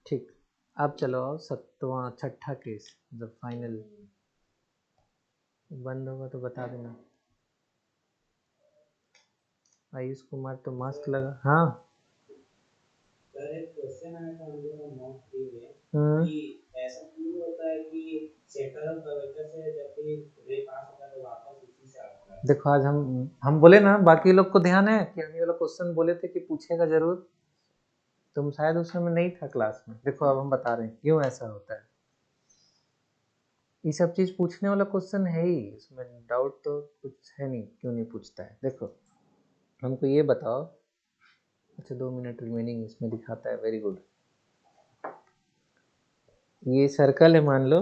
ठीक, अब चलो आओ सत्वा छठा केस, जब फाइनल बंद होगा तो बता देना। आयुष कुमार तो मस्त लगा, हाँ। सर एक क्वेश्चन आया था हम लोग नोट 3 में कि ऐसा क्यों होता है कि सेंटर ऑफ कर्वेचर से जब भी रे पास होता है तो वापस उसी से आता है। देखो आज हम बोले ना, बाकी लोग को ध्यान है कि हम ये वाला क्वेश्चन बोले थे कि पूछेगा जरूर, तुम शायद उस समय नहीं था क्लास में। देखो अब हम बता रहे हैं क्यों ऐसा होता है। ये सब चीज पूछने वाला क्वेश्चन है ही, इसमें डाउट तो कुछ है नहीं, क्यों नहीं पूछता है। देखो हमको ये बताओ, अच्छा 2 मिनट रिमेनिंग इसमें दिखाता है, वेरी गुड। ये सर्कल है मान लो,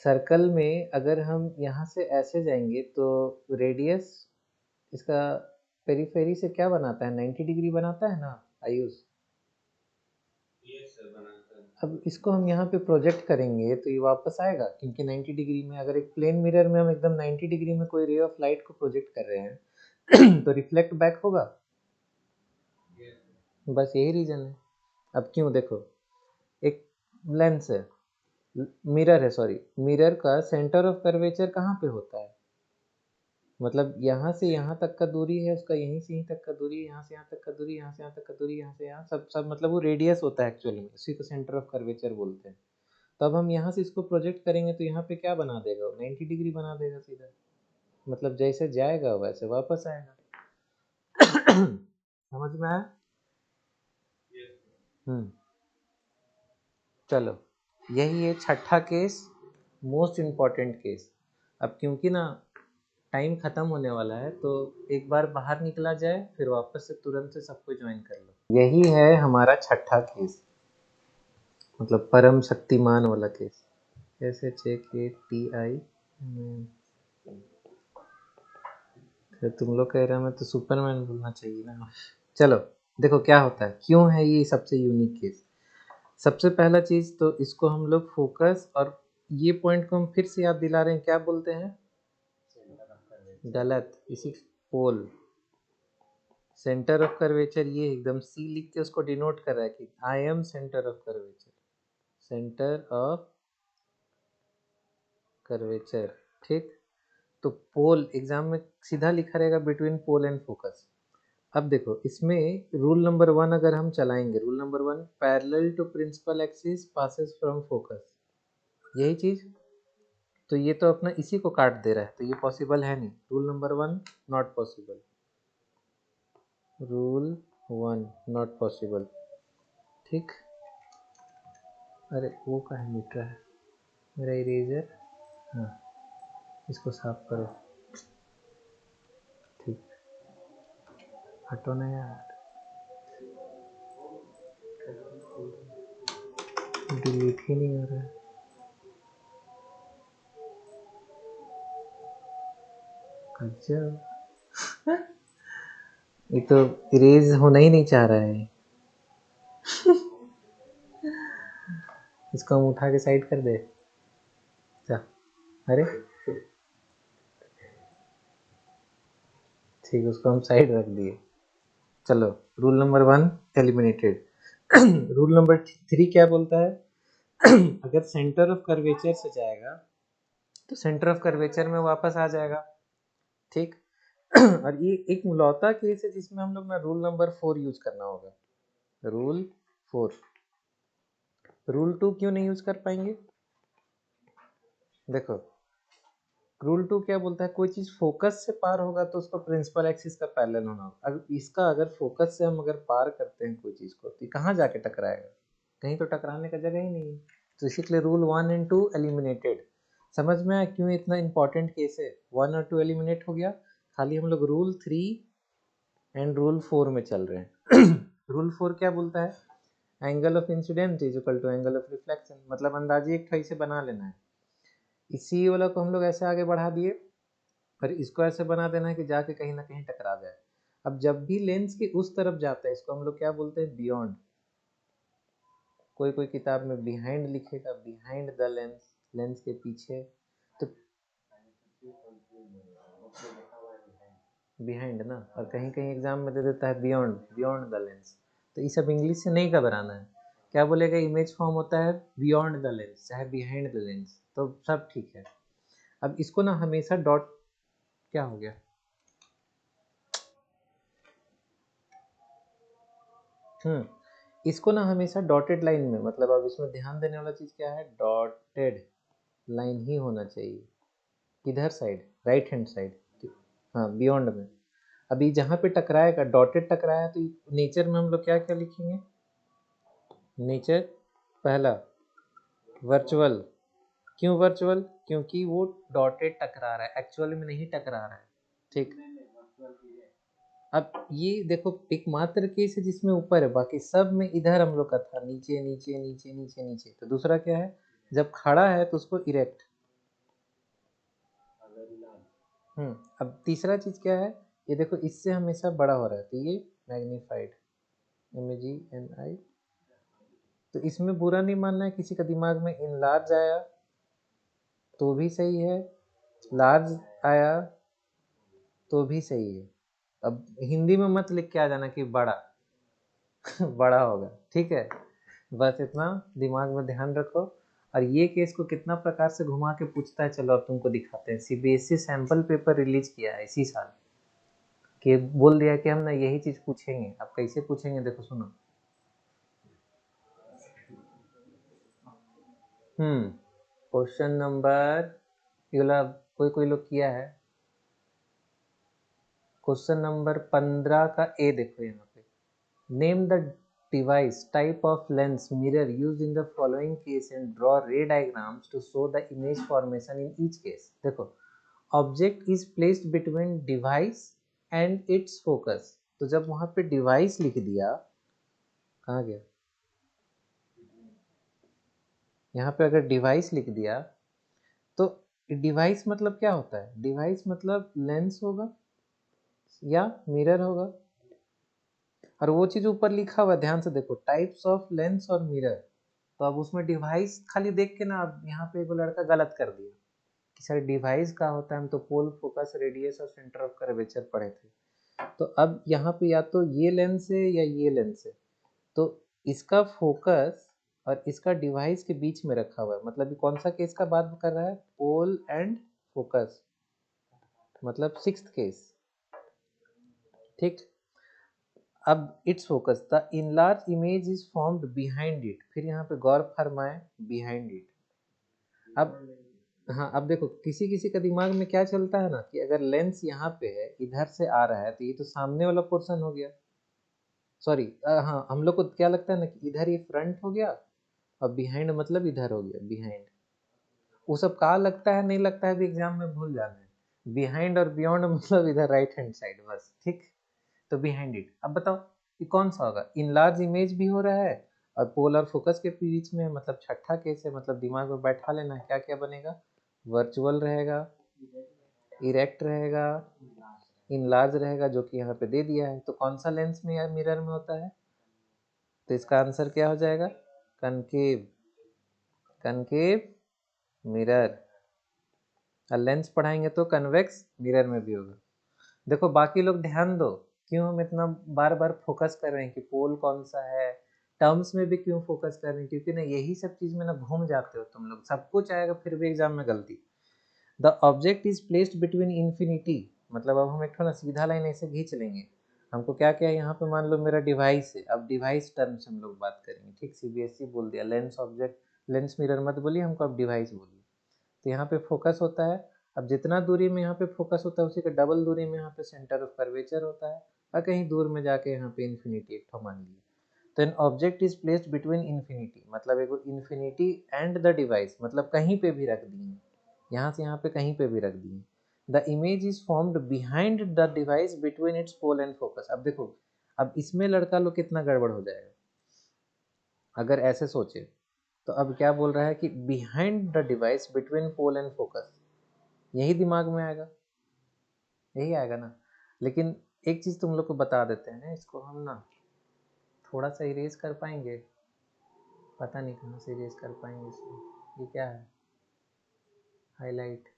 सर्कल में अगर हम यहाँ से ऐसे जाएंगे तो रेडियस इसका पेरीफेरी से क्या बनाता है, 90 डिग्री बनाता है ना आयुष। अब इसको हम यहाँ पे प्रोजेक्ट करेंगे तो ये वापस आएगा, क्योंकि 90 डिग्री में अगर एक प्लेन मिरर में हम एकदम 90 डिग्री में कोई रे ऑफ लाइट को प्रोजेक्ट कर रहे हैं तो रिफ्लेक्ट बैक होगा। बस यही रीजन है। अब क्यों, देखो एक लेंस है, मिरर है, सॉरी, मिरर का सेंटर ऑफ कर्वेचर कहाँ पे होता है, मतलब यहाँ से यहाँ तक का दूरी है उसका, यहीं से यहीं तक का दूरी है, यहाँ से यहाँ तक का दूरी, यहाँ से यहाँ तक का दूरी, यहाँ से यहाँ, सब सब मतलब वो रेडियस होता है एक्चुअली में, उसी को सेंटर ऑफ कर्वेचर बोलते हैं। तो अब हम यहाँ से इसको प्रोजेक्ट करेंगे तो यहाँ पे क्या बना देगा, 90 डिग्री बना देगा सीधा, मतलब जैसे जाएगा वैसे वापस आएगा। समझ में आया? चलो, यही है छठा केस, मोस्ट इम्पॉर्टेंट केस। अब क्योंकि ना टाइम ख़त्म होने वाला है तो एक बार बाहर निकला जाए, फिर वापस से तुरंत से सबको ज्वाइन कर लो। यही है हमारा छठा केस, मतलब परम शक्तिमान वाला केस। SHAKTI। फिर तुम लोग कह रहे हो मैं तो सुपरमैन बोलना चाहिए ना। चलो देखो क्या होता है, क्यों है ये सबसे यूनिक केस। सबसे पहला चीज तो इसको हम लोग फोकस, और ये पॉइंट को हम फिर से याद दिला रहे हैं, क्या बोलते हैं, गलत, इसी पोल, सेंटर ऑफ कर्वेचर, ये एकदम सी लिख के उसको डिनोट कर रहा है कि I am centre of curvature, centre of curvature, ठीक। तो पोल एग्जाम में सीधा लिखा रहेगा बिटवीन पोल एंड फोकस। अब देखो इसमें रूल नंबर 1 अगर हम चलाएंगे, rule number 1, parallel to principal axis passes from focus, यही चीज, तो ये तो अपना इसी को काट दे रहा है, तो ये पॉसिबल है नहीं, rule number 1 not possible, rule 1 not possible, ठीक। अरे वो कहाँ मिट रहा है मेरा इरेजर, हाँ इसको साफ करो, ठीक, हटो ना यार, डिलीट ही नहीं हो रहा है, गजब, ये तो इरेज होना ही नहीं चाह रहा है, इसको हम उठा के साइड कर दे, अरे ठीक, उसको हम साइड रख दिए। चलो, rule number 1 eliminated. Rule number 3 क्या बोलता है, अगर सेंटर ऑफ कर्वेचर से जाएगा तो सेंटर ऑफ कर्वेचर में वापस आ जाएगा, ठीक। और ये एक मुलौता केस है जिसमें हम लोग ना रूल नंबर 4 यूज करना होगा, रूल 4। रूल 2 क्यों नहीं यूज कर पाएंगे, देखो रूल 2 क्या बोलता है, कोई चीज फोकस से पार होगा तो उसको प्रिंसिपल एक्सिस का पैरेलल होना होगा। अगर इसका अगर फोकस से हम अगर पार करते हैं कोई चीज को तो कहाँ जाके टकराएगा, कहीं तो टकराने का जगह ही नहीं है, तो इसीलिए रूल 1 एंड 2 एलिमिनेटेड। समझ में आया क्यों इतना इंपॉर्टेंट केस है, 1 और 2 एलिमिनेट हो गया, खाली हम लोग रूल 3 एंड रूल 4 में चल रहे हैं। रूल 4 क्या बोलता है, angle of incident is equal to angle of reflection, मतलब अंदाजी एक ठो से बना लेना है। इसी वाला को हम लोग ऐसे आगे बढ़ा दिए, पर इसको ऐसे बना देना है कि जाके कहीं ना कहीं टकरा जाए। अब जब भी लेंस के उस तरफ जाता है इसको हम लोग क्या बोलते हैं, बियॉन्ड, कोई कोई किताब में बिहाइंड लिखेगा, बिहाइंड द लेंस, लेंस के पीछे, तो बिहाइंड ना, और कहीं कहीं एग्जाम में दे देता है बियॉन्ड, बियॉन्ड द लेंस, तो ये सब इंग्लिश से नहीं घबराना है, क्या बोलेगा, इमेज फॉर्म होता है बियॉन्ड द लेंस चाहे बिहाइंड द लेंस, तो सब ठीक है। अब इसको ना हमेशा डॉट, क्या हो गया, इसको ना हमेशा डॉटेड लाइन में, मतलब अब इसमें ध्यान देने वाला चीज क्या है, डॉटेड लाइन ही होना चाहिए, किधर साइड, राइट हैंड साइड, हाँ बियॉन्ड में। अभी जहाँ पे टकराएगा, डॉटेड टकराया तो नेचर में हम लोग क्या क्या लिखेंगे, नेचर पहला वर्चुअल, क्यों वर्चुअल, क्योंकि वो डॉटेड टकरा रहा है, एक्चुअल में नहीं टकरा रहा है, ठीक। अब ये देखो एकमात्र केस है जिसमें ऊपर है, बाकी सब में इधर हम लोग का था, नीचे नीचे नीचे नीचे नीचे। तो दूसरा क्या है, जब खड़ा है तो उसको इरेक्ट। अब तीसरा चीज क्या है, ये देखो इससे हमेशा बड़ा हो रहा है, तो ये मैग्नीफाइड, MAGNI। तो इसमें बुरा नहीं मानना है, किसी का दिमाग में इनलार्ज आया तो भी सही है, लार्ज आया तो भी सही है। अब हिंदी में मत लिख के आ जाना कि बड़ा बड़ा होगा, ठीक है। बस इतना दिमाग में ध्यान रखो। और ये केस को कितना प्रकार से घुमा के पूछता है, चलो अब तुमको दिखाते हैं। CBSE सैंपल पेपर रिलीज किया है इसी साल, कि बोल दिया कि हम ना यही चीज पूछेंगे। अब कैसे पूछेंगे देखो सुनो। क्वेश्चन नंबर, ये वाला कोई कोई लोग किया है। क्वेश्चन नंबर 15 का ए देखो यहाँ पे, name the device type of lens mirror used in the following case and draw ray diagrams to show the image formation in each case। देखो object is placed between device and it's focus. तो जब वहां पे device लिख दिया, कहाँ गया, यहाँ पे अगर डिवाइस लिख दिया तो डिवाइस मतलब क्या होता है, डिवाइस मतलब लेंस होगा या मिरर होगा। और वो चीज ऊपर लिखा हुआ है, ध्यान से देखो, टाइप्स ऑफ लेंस और मिरर। तो अब उसमें डिवाइस खाली देख के ना, अब यहाँ पे एगो लड़का गलत कर दिया कि सर डिवाइस का होता है, हम तो पोल, फोकस, रेडियस और सेंटर ऑफ कर्वेचर पढ़े थे। तो अब यहाँ पे या तो ये लेंस है या ये लेंस है, तो इसका फोकस और इसका डिवाइस के बीच में रखा हुआ है। मतलब ये कौन सा केस का बात कर रहा है, पोल एंड फोकस, मतलब सिक्स्थ केस, ठीक। अब it's focus, the enlarge image is formed behind it. फिर यहाँ पे गौर फरमाए, बिहाइंड इट। अब हाँ, अब देखो किसी किसी का दिमाग में क्या चलता है ना, कि अगर लेंस यहाँ पे है, इधर से आ रहा है, तो ये तो सामने वाला पोर्शन हो गया। सॉरी, हाँ, हम लोग को क्या लगता है ना कि इधर ये फ्रंट हो गया और बिहाइंड मतलब इधर हो गया, बिहाइंड। वो सब कहाँ लगता है नहीं लगता है भी एग्जाम में भूल जाना है। बिहाइंड और बियॉन्ड मतलब इधर राइट हैंड साइड, बस, ठीक। तो बिहाइंड इट। अब बताओ ये कौन सा होगा, इन लार्ज इमेज भी हो रहा है और पोल और फोकस के बीच में, मतलब छठा केस है। मतलब दिमाग में बैठा लेना, क्या क्या बनेगा, वर्चुअल रहेगा, इरेक्ट रहेगा, इन लार्ज रहेगा, जो कि यहाँ पे दे दिया है। तो कौन सा लेंस में या मिरर में होता है, तो इसका आंसर क्या हो जाएगा, कनकेव, कनकेव मिरर। और लेंस पढ़ाएंगे तो कन्वेक्स मिरर में भी होगा। देखो बाकी लोग ध्यान दो, क्यों हम इतना बार बार फोकस कर रहे हैं कि पोल कौन सा है, टर्म्स में भी क्यों फोकस कर रहे हैं, क्योंकि ना यही सब चीज में ना घूम जाते हो तुम लोग, सब कुछ आएगा फिर भी एग्जाम में गलती। The object is placed between infinity, मतलब अब हम एक थोड़ा सीधा लाइन ऐसे खींच लेंगे। हमको क्या क्या है यहाँ पे, मान लो मेरा डिवाइस है, अब डिवाइस टर्म से हम लोग बात करेंगे, ठीक। CBSE बोल दिया लेंस ऑब्जेक्ट, लेंस मिरर मत बोलिए हमको, अब डिवाइस बोलिए। तो यहाँ पे फोकस होता है, अब जितना दूरी में यहाँ पे फोकस होता है उसी का डबल दूरी में यहाँ पे सेंटर ऑफ कर्वेचर होता है, और कहीं दूर में जाके यहाँ पे इन्फिनिटी एक मान लिया। तो an object is placed between infinity, मतलब एक इन्फिनिटी एंड द डिवाइस, मतलब कहीं पे भी रख दिए, यहाँ से यहाँ पे कहीं पे भी रख दिए। The image is formed behind the device between its pole and focus. अब देखो, अब इसमें लड़का लोग कितना गड़बड़ हो जाएगा अगर ऐसे सोचे। तो अब क्या बोल रहा है कि behind the device between pole and focus, यही दिमाग में आएगा, यही आएगा ना। लेकिन एक चीज तुम लोग को बता देते हैं, इसको हम ना थोड़ा सा इरेज कर पाएंगे, पता नहीं कहाँ से इरेज कर पाएंगे इसको। ये क्या है, highlight,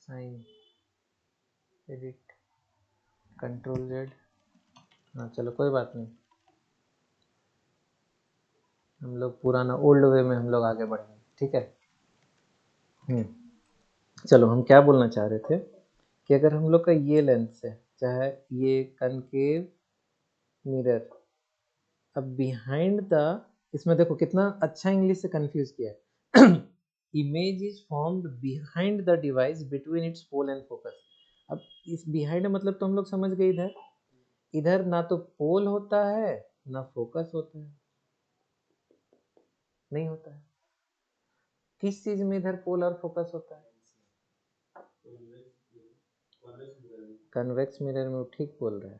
sign, edit, control Z। हाँ चलो कोई बात नहीं, हम लोग पुराना ओल्ड वे में हम लोग आगे बढ़ेंगे, ठीक है। चलो हम क्या बोलना चाह रहे थे, कि अगर हम लोग का ये लेंस है, चाहे ये कनकेव मिरर, अब बिहाइंड द, इसमें देखो कितना अच्छा इंग्लिश से कंफ्यूज किया है। Image is formed behind the device between its pole and focus. अब इस बिहाइंड मतलब तो हम लोग समझ गए, इधर, इधर ना तो पोल होता है ना फोकस होता है, नहीं होता है। किस चीज में इधर पोल और फोकस होता है, कन्वेक्स मिरर में वो ठीक बोल रहा है,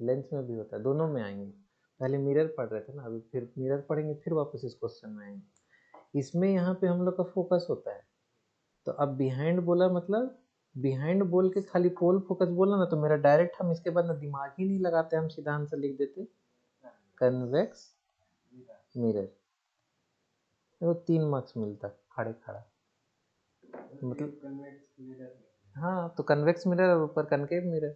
लेंस में भी होता है, दोनों में आएंगे। पहले मिरर पढ़ रहे थे ना, अभी फिर मिरर पढ़ेंगे, फिर वापस इस क्वेश्चन में आएंगे। इसमें यहाँ पे हम लोग का फोकस होता है, तो अब बिहाइंड बोला मतलब बिहाइंड बोल के खाली पोल फोकस बोला ना, तो मेरा डायरेक्ट हम इसके बाद ना दिमाग ही नहीं लगाते, हम सीधा आंसर लिख देते कन्वेक्स मिरर। तो 3 मार्क्स मिलता खड़े खड़ा, मतलब हाँ, तो कन्वेक्स मिरर और ऊपर कनकेव मिरर।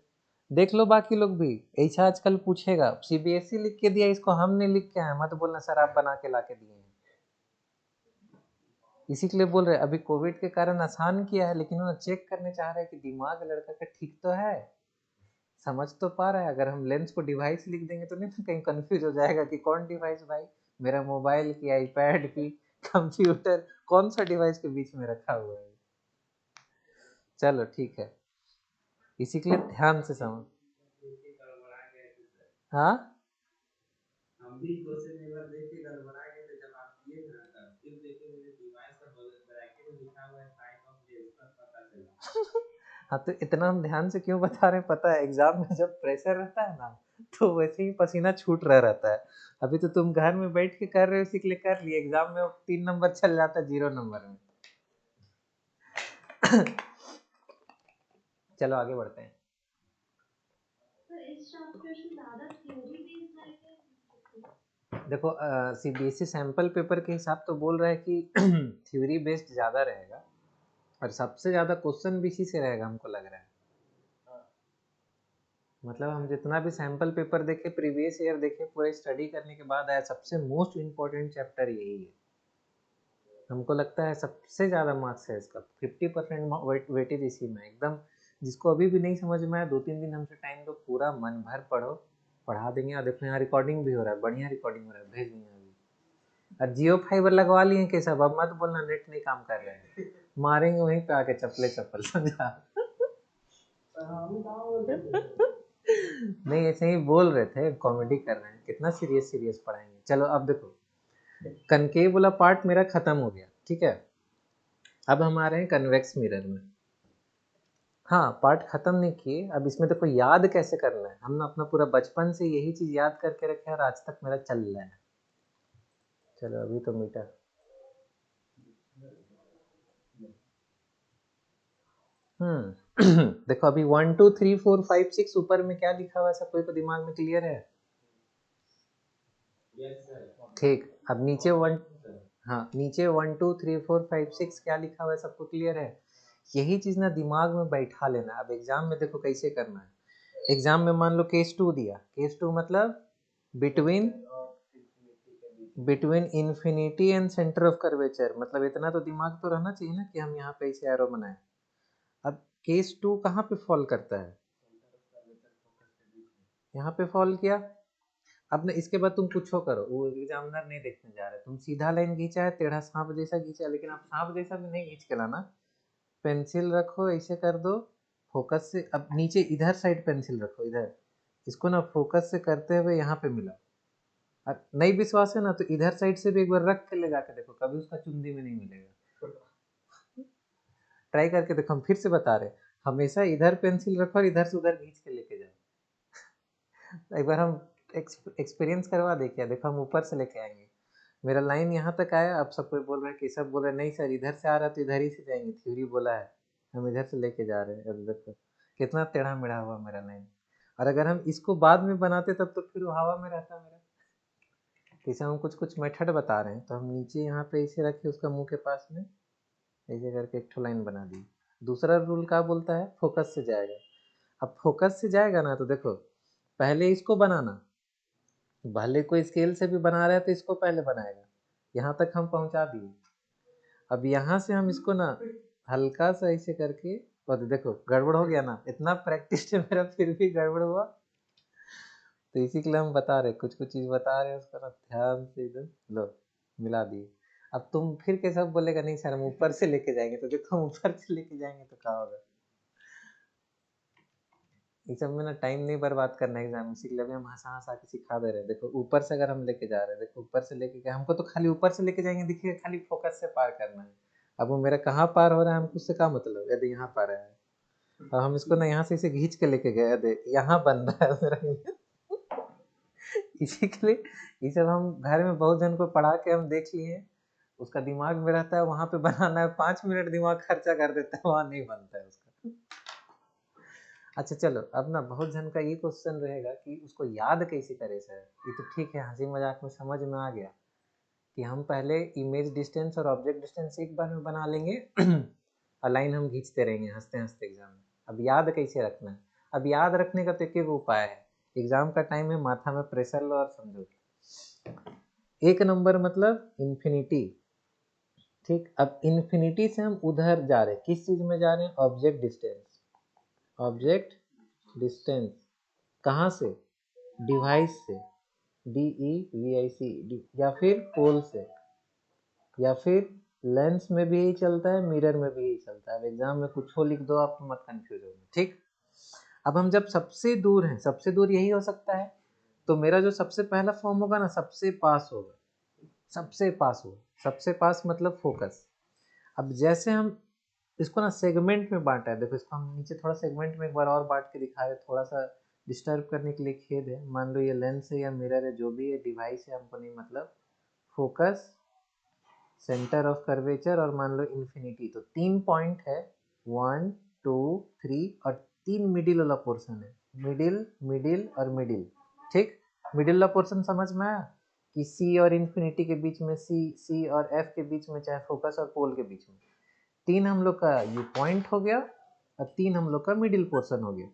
देख लो बाकी लोग भी ऐसा आजकल पूछेगा, सीबीएसई लिख के दिया, इसको हमने लिख के आया, मत बोलना सर आप बना के ला के दिए हैं। इसी के लिए बोल रहे अभी कोविड के कारण आसान किया है, लेकिन वो चेक करने चाह रहे हैं कि दिमाग लड़का का ठीक तो है, समझ तो पा रहा है। अगर हम लेंस को डिवाइस लिख देंगे तो नहीं तो कहीं कंफ्यूज हो जाएगा कि कौन डिवाइस भाई, मेरा मोबाइल की, आईपैड की, कंप्यूटर, कौन सा डिवाइस के बीच में रखा हुआ है। चलो ठीक है, इसी के लिए ध्यान से समझ। हाँ, हम भी क्वेश्चन एक बार देख के गड़बड़ा गए थे जब आप किए थे ना, तब फिर देखे मेरे डिवाइस का ब्रैकेट में लिखा हुआ है टाइप ऑफ लेंस, तब पता चला। हाँ, तो इतना हम ध्यान से क्यों बता रहे हैं पता है, एग्जाम में जब प्रेशर रहता है ना, तो वैसे ही पसीना छूट रहा रहता है। अभी तो तुम घर में बैठ के कर रहे हो, इसी के लिए कर लिए, एग्जाम में 3 नंबर चल जाता है 0 नंबर में। चलो आगे बढ़ते हैं। देखो सीबीएसई सैंपल पेपर के हिसाब तो बोल रहा है कि थ्योरी बेस्ड ज़्यादा रहेगा, और सबसे ज़्यादा क्वेश्चन भी इसी से रहेगा हमको लग रहा है। मतलब हम जितना भी सैंपल पेपर देखे, प्रीवियस ईयर देखे, पूरे स्टडी करने के बाद आया, सबसे मोस्ट इम्पोर्टेंट चैप्टर यही है। हमको लगता है सबसे ज़्यादा मार्क्स है इसका, 50% वेटेज इसी में एकदम। जिसको अभी भी नहीं समझ में आया, 2-3 दिन हमसे टाइम दो, पूरा मन भर पढ़ो, पढ़ा देंगे। और देखो यहाँ रिकॉर्डिंग भी हो रहा है, बढ़िया रिकॉर्डिंग हो रहा है, भेज देंगे अभी। और जियो फाइबर लगवा लिए के सब, अब मत बोलना नेट नहीं काम कर रहे हैं, मारेंगे वहीं पे आके चप्पल चप्पल, समझा। नहीं ऐसे ही बोल रहे थे, कॉमेडी कर रहे हैं, कितना सीरियस सीरियस पढ़ाएंगे। चलो अब देखो, कनकेव वाला पार्ट मेरा खत्म हो गया, ठीक है। अब हम आ रहे हैं कन्वेक्स मिरर में। हाँ, पार्ट खत्म नहीं किए, अब इसमें देखो याद कैसे करना है। हमने अपना पूरा बचपन से यही चीज याद करके रखे, और आज तक मेरा चल रहा है। चलो अभी तो मीटर देखो अभी 1 2 3 4 5 6 ऊपर में क्या लिखा हुआ है, सबको तो दिमाग में क्लियर है। ठीक, अब नीचे 1, हाँ नीचे 1 2 3 4 5 6 क्या लिखा हुआ है, सबको क्लियर है। यही चीज ना दिमाग में बैठा लेना। अब एग्जाम में देखो कैसे करना है। एग्जाम में मान लो केस 2 दिया, केस 2 मतलब between between infinity and centre of curvature, मतलब इतना तो दिमाग तो रहना चाहिए ना कि हम यहाँ पे ऐसे एरो बनाए। अब केस 2 कहाँ पे फॉल करता है, यहाँ पे फॉल किया। अब ना इसके बाद तुम कुछ करो, वो एग्जामिनर नहीं देखने जा रहे, तुम सीधा लाइन खींचा है, टेढ़ा सांप जैसा खींचा है, लेकिन आप सांप जैसा भी नहीं खींच के लाना। पेंसिल रखो, ऐसे कर दो, फोकस से अब नीचे इधर साइड पेंसिल रखो, इधर इसको ना फोकस से करते हुए यहाँ पे मिला। और नहीं विश्वास है ना, तो इधर साइड से भी एक बार रख के ले जाकर देखो, कभी उसका चुंदी में नहीं मिलेगा। ट्राई करके देखो, हम फिर से बता रहे, हमेशा इधर पेंसिल रखो और इधर से उधर खींच के लेके जाओ। एक बार हम एक्सपीरियंस करवा दे क्या, देखो हम ऊपर से लेके आएंगे, मेरा लाइन यहाँ तक आया, अब सब कोई बोल रहा है कि सब बोल रहे हैं नहीं सर इधर से आ रहा है तो इधर ही से जाएंगे, थ्योरी बोला है, हम इधर से लेके जा रहे हैं। अब देखो कितना टेढ़ा मेढ़ा हुआ मेरा लाइन। और अगर हम इसको बाद में बनाते तब तो फिर वो हवा में रहता मेरा। जैसे हम कुछ कुछ मेथड बता रहे हैं, तो हम नीचे यहाँ पे इसे रखे उसका मुंह के पास में, ऐसे करके एक ठो लाइन बना दी। दूसरा रूल क्या बोलता है, फोकस से जाएगा। अब फोकस से जाएगा ना, तो देखो पहले इसको बनाना, भले कोई स्केल से भी बना रहा है तो इसको पहले बनाएगा। यहाँ तक हम पहुँचा दिए। अब यहाँ से हम इसको ना हल्का सा ऐसे करके, और देखो गड़बड़ हो गया ना, इतना प्रैक्टिस है मेरा फिर भी गड़बड़ हुआ। तो इसी के लिए हम बता रहे, कुछ कुछ चीज बता रहे हैं, उसका ना ध्यान से इधर लो मिला दिए। अब तुम फिर कैसा बोलेगा नहीं सर हम ऊपर से लेके जाएंगे, तो देखो हम ऊपर से लेके जाएंगे तो क्या होगा। इस सब में ना टाइम नहीं बर्बाद करना है एग्जाम, इसी के लिए हम हंसा हंसा के सिखा दे रहे हैं। देखो ऊपर से अगर हम लेके जा रहे हैं, देखो ऊपर से लेके गए, हमको तो खाली ऊपर से लेके जाएंगे, देखिए खाली फोकस से पार करना है। अब वो मेरा कहाँ पार हो रहा है हमको उससे क्या मतलब, यदि यहाँ पार है। और हम इसको ना यहाँ से इसे खींच के लेके गए, दे यहाँ बन रहा है मेरा image। इसी के लिए ये सब हम घर में बहुत जन को पढ़ा के हम देख लिए हैं, उसका दिमाग में रहता है वहां पे बनाना है, 5 मिनट दिमाग खर्चा कर देता है, वहां नहीं बनता है उसका। अच्छा चलो, अब ना बहुत जन का ये क्वेश्चन रहेगा कि उसको याद कैसे करे सर। ये तो ठीक है, हंसी मजाक में समझ में आ गया कि हम पहले इमेज डिस्टेंस और ऑब्जेक्ट डिस्टेंस एक बार में बना लेंगे और लाइन हम खींचते रहेंगे हंसते हंसते एग्जाम में। अब याद कैसे रखना है? अब याद रखने का तो एक उपाय है, एग्जाम का टाइम है, माथा में प्रेशर लो और समझो। एक नंबर मतलब इन्फिनिटी, ठीक। अब इन्फिनिटी से हम उधर जा रहे हैं, किस चीज में जा रहे हैं? Object distance. ऑब्जेक्ट डिस्टेंस कहाँ से? डिवाइस से, DEVIC, या फिर पोल से, या फिर लेंस में भी यही चलता है, मिरर में भी यही चलता है। अब एग्जाम में कुछ हो लिख दो आप तो मत कंफ्यूज हो, ठीक। अब हम जब सबसे दूर हैं, सबसे दूर यही हो सकता है, तो मेरा जो सबसे पहला फॉर्म होगा ना, सबसे पास होगा। सबसे पास होगा, सबसे पास मतलब फोकस। अब जैसे हम इसको ना सेगमेंट में बांटा है, देखो इसको हम नीचे थोड़ा सेगमेंट में एक बार और बांट के दिखा रहे, थोड़ा सा डिस्टर्ब करने के लिए खेद है। मान लो ये लेंस है या मिरर है, जो भी है डिवाइस है, हमको नहीं मतलब। फोकस, सेंटर ऑफ कर्वेचर, और मान लो इन्फिनिटी। तो 3 पॉइंट है, 1 2 3, और 3 मिडिल वाला पोर्शन है, मिडिल मिडिल और मिडिल, ठीक। मिडिल वाला पोर्शन समझ में आया कि सी और इन्फिनिटी के बीच में, सी और एफ के बीच में, चाहे फोकस और पोल के बीच में। 3 हम लोग का ये पॉइंट हो गया और 3 हम लोग का मिडिल पोर्शन हो गया।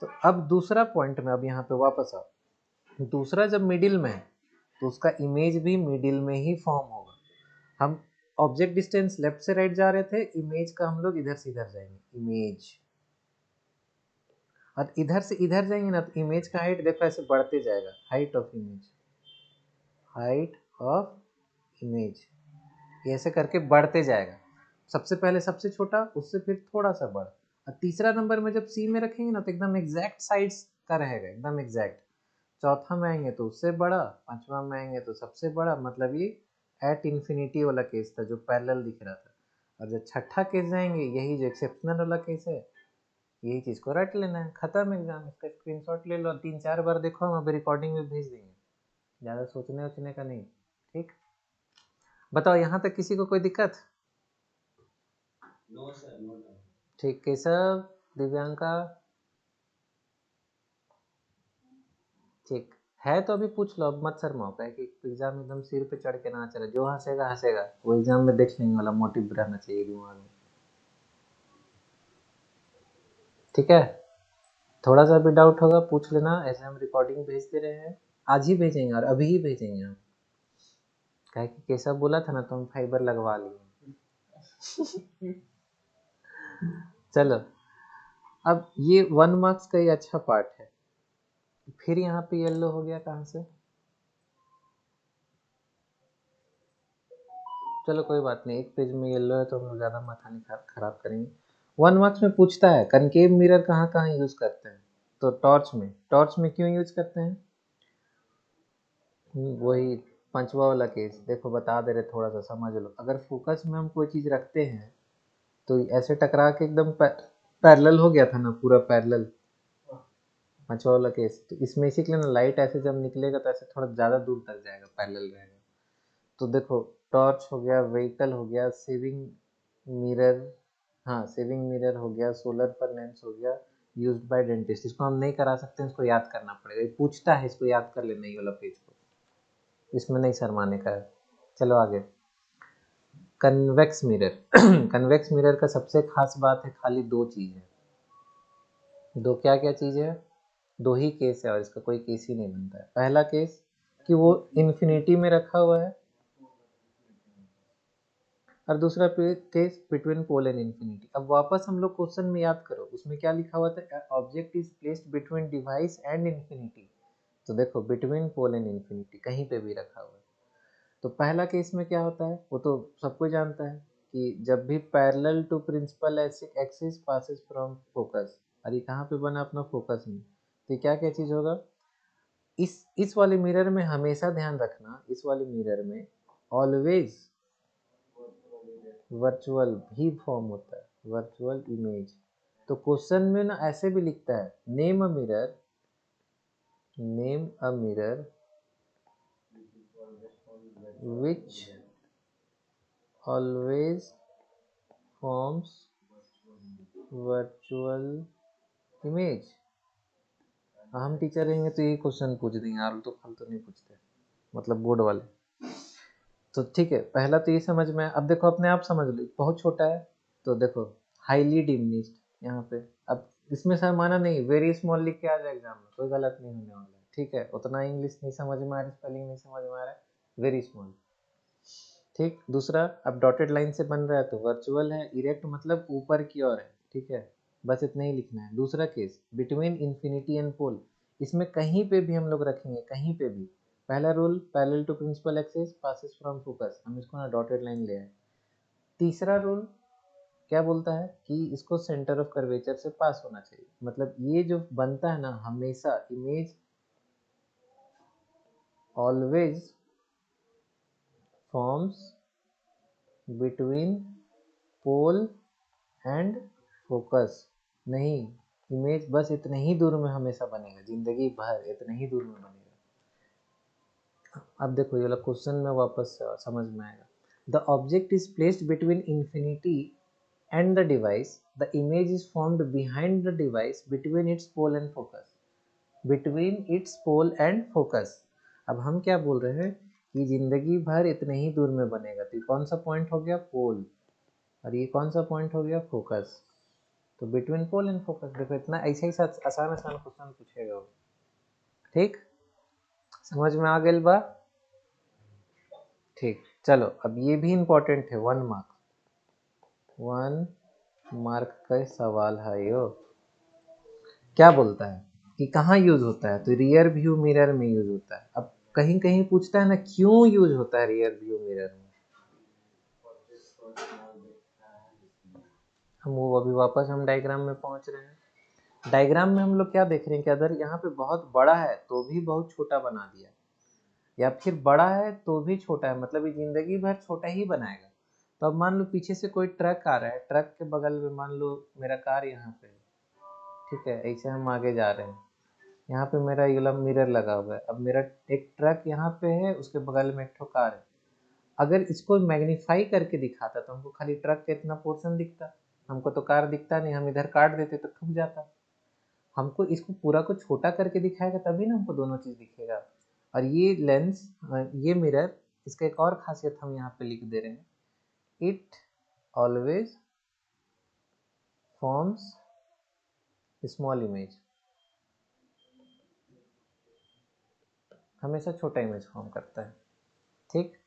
तो अब दूसरा पॉइंट में, अब यहाँ पे वापस आओ, दूसरा जब मिडिल में है तो उसका इमेज भी मिडिल में ही फॉर्म होगा। हम ऑब्जेक्ट डिस्टेंस लेफ्ट से राइट जा रहे थे, इमेज का हम लोग इधर से इधर जाएंगे, इमेज। और इधर से इधर जाएंगे ना तो इमेज का हाइट देखो ऐसे बढ़ते जाएगा, height of image, height of image, ये ऐसे करके बढ़ते जाएगा। सबसे पहले सबसे छोटा, उससे फिर थोड़ा सा बड़ा, और तीसरा नंबर में जब सी में रखेंगे ना तो एकदम एग्जैक्ट साइड्स का रहेगा, एकदम एग्जैक्ट। चौथा में आएंगे तो उससे बड़ा, पांचवा में आएंगे तो सबसे बड़ा, मतलब ये एट इन्फिनिटी वाला केस था जो पैरेलल दिख रहा था। और जब छठा केस जाएंगे, यही जो एक्सेप्शनल वाला केस है, यही चीज को रट लेना है, खत्म एग्जाम। इसका स्क्रीनशॉट ले लो, 3-4 बार देखो, हम अभी रिकॉर्डिंग में भेज देंगे, ज्यादा सोचने वोचने का नहीं, ठीक। बताओ यहाँ तक किसी को कोई दिक्कत? No sir, no doubt. ठीक, केशव, दिव्यांका, ठीक है। तो अभी पूछ लो, अब मत शर्माओ, क्या कि एग्जाम एकदम सिर पे चढ़ के ना चले, जो हंसेगा हंसेगा, वो एग्जाम में देख लेंगे वाला मोटिव रहना चाहिए दिमाग में, ठीक है। थोड़ा सा भी डाउट होगा पूछ लेना, ऐसे हम रिकॉर्डिंग भेज दे रहे हैं, आज ही भेजेंगे और अभी ही भेजेंगे हम, क्या कि केशव बोला था ना तो हम फाइबर लगवा लिए। चलो, अब ये 1 मार्क्स का ही अच्छा पार्ट है। फिर यहाँ पे येलो हो गया कहाँ से? चलो कोई बात नहीं, एक पेज में येलो है तो हम लोग ज़्यादा माथा नहीं खराब करेंगे। 1 मार्क्स में पूछता है कनकेव मिरर कहाँ कहाँ यूज करते हैं, तो टॉर्च में क्यों यूज करते हैं? वही 5वां वाला केस देखो, बता दे रहे, थोड़ा सा समझ लो। अगर फोकस में हम कोई चीज रखते हैं तो ऐसे टकरा के एकदम पैरेलल हो गया था ना, पूरा पैरेलल, 5वां वाला केस। तो इसमें इसी के लिए ना, लाइट ऐसे जब निकलेगा तो ऐसे थोड़ा ज़्यादा दूर तक जाएगा, पैरेलल रहेगा। तो देखो, टॉर्च हो गया, व्हीकल हो गया, सेविंग मिरर, हाँ सेविंग मिरर हो गया, सोलर पर लेंस हो गया, यूज्ड बाय डेंटिस्ट। इसको हम नहीं करा सकते, इसको याद करना पड़ेगा, ये पूछता है, इसको याद कर लेना, ये वाला पेज को, इसमें नहीं शर्माने का है। चलो आगे, कन्वेक्स मिरर। कन्वेक्स मिरर का सबसे खास बात है, खाली 2 चीज़ है। दो क्या क्या चीज़ है? 2 ही केस है और इसका कोई केस ही नहीं बनता है। पहला केस कि वो इन्फिनिटी में रखा हुआ है, और दूसरा case between pole and infinity. अब वापस हम लोग क्वेश्चन में याद करो, उसमें क्या लिखा हुआ था? Object is placed between device and infinity. तो देखो, बिटवीन पोल एंड इन्फिनिटी कहीं पे भी रखा हुआ है। तो पहला केस में क्या होता है, वो तो सबको जानता है कि जब भी parallel to principal axis passes from focus, और ये कहाँ पे बना? अपना फोकस में। तो क्या क्या चीज़ होगा? इस वाले मिरर में हमेशा ध्यान रखना, इस वाले मिरर में ऑलवेज वर्चुअल ही फॉर्म होता है, वर्चुअल इमेज। तो क्वेश्चन में ना ऐसे भी लिखता है, name a mirror which always forms virtual image। हम टीचर रहेंगे तो ये क्वेश्चन पूछ देंगे, आलतू फालतू नहीं पूछते, मतलब बोर्ड वाले। तो ठीक है, पहला तो ये समझ में। अब देखो अपने आप समझ लो, बहुत छोटा है तो देखो हाईली डिमिनिश्ड यहाँ पे। अब इसमें सर माना नहीं, वेरी स्मॉल लिख के आ जाए एग्जाम में, कोई गलत नहीं होने वाला है, ठीक है। उतना इंग्लिश नहीं समझ में आ रही, स्पेलिंग नहीं समझ में आ रहा है, वेरी स्मॉल, ठीक। दूसरा, अब डॉटेड लाइन से बन रहा है तो वर्चुअल है, इरेक्ट मतलब ऊपर की ओर है, ठीक है, बस इतना ही लिखना है। दूसरा case, between infinity and pole, इसमें कहीं पे भी हम लोग रखेंगे, कहीं पे भी। पहला rule, parallel to principal axis passes from focus, हम इसको ना डॉटेड लाइन ले आए। तीसरा रूल क्या बोलता है कि इसको सेंटर ऑफ कर्वेचर से पास होना चाहिए, मतलब ये जो बनता है ना, हमेशा image always forms between pole and focus. नहीं, इमेज बस इतने ही दूर में हमेशा बनेगा, जिंदगी भर इतने ही दूर में बनेगा। अब देखो ये वाला क्वेश्चन में वापस समझ में आएगा। The object is placed between infinity and the device, the image is formed behind the device between its pole and focus, between its pole and focus. अब हम क्या बोल रहे हैं कि जिंदगी भर इतने ही दूर में बनेगा, तो कौन सा पॉइंट हो गया, पोल, और ये कौन सा पॉइंट हो गया, फोकस। तो बिटवीन पोल एंड फोकस। देखो इतना ऐसा ही आसान आसान क्वेश्चन पूछेगा वो, ठीक, समझ में आ गई बा, ठीक। चलो अब ये भी इंपॉर्टेंट है, 1 मार्क का सवाल है यो। क्या बोलता है कि कहाँ यूज होता है, तो रियर व्यू मिरर में यूज होता है। अब कहीं कहीं पूछता है ना, क्यों यूज होता है रियर व्यू मिरर में, हम वो अभी वापस हम डायग्राम में पहुंच रहे हैं। डायग्राम में हम लोग क्या देख रहे हैं कि अगर यहाँ पे बहुत बड़ा है तो भी बहुत छोटा बना दिया, या फिर बड़ा है तो भी छोटा है, मतलब ये जिंदगी भर छोटा ही बनाएगा। तो अब मान लो पीछे से कोई ट्रक आ रहा है, ट्रक के बगल में मान लो मेरा कार यहाँ पे है, ठीक है, ऐसे हम आगे जा रहे हैं, यहाँ पे मेरा ये वाला मिरर लगा हुआ है। अब मेरा एक ट्रक यहाँ पे है, उसके बगल में एक ठो कार है। अगर इसको मैग्नीफाई करके दिखाता तो हमको खाली ट्रक का इतना पोर्शन दिखता, हमको तो कार दिखता नहीं, हम इधर काट देते तो ठुक जाता। हमको इसको पूरा को छोटा करके दिखाएगा तभी ना हमको दोनों चीज दिखेगा। और ये लेंस, ये मिरर, इसका एक और खासियत हम यहाँ पे लिख दे रहे हैं, it always forms small image, हमेशा छोटा इमेज फॉर्म करता है, ठीक।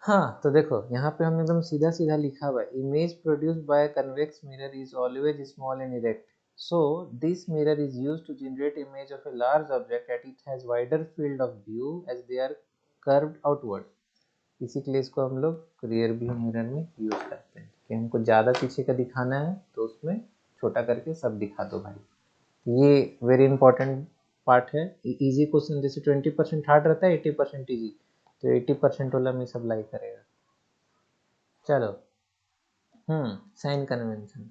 हाँ तो देखो यहाँ पे हम एकदम सीधा सीधा लिखा हुआ है, image produced by convex mirror is always small and erect, so this mirror is used to generate image of a large object that it has wider field of view as they are curved outward। इसी के लिए इसको हम लोग rear view mirror में use करते हैं कि हमको ज़्यादा पीछे का दिखाना है तो उसमें छोटा करके सब दिखा दो भाई। ये वेरी इंपॉर्टेंट पार्ट है, इजी क्वेश्चन, जैसे 20% हार्ड रहता है 80% इजी, तो 80% वाला में सब लाइक करेगा। चलो साइन कन्वेंशन,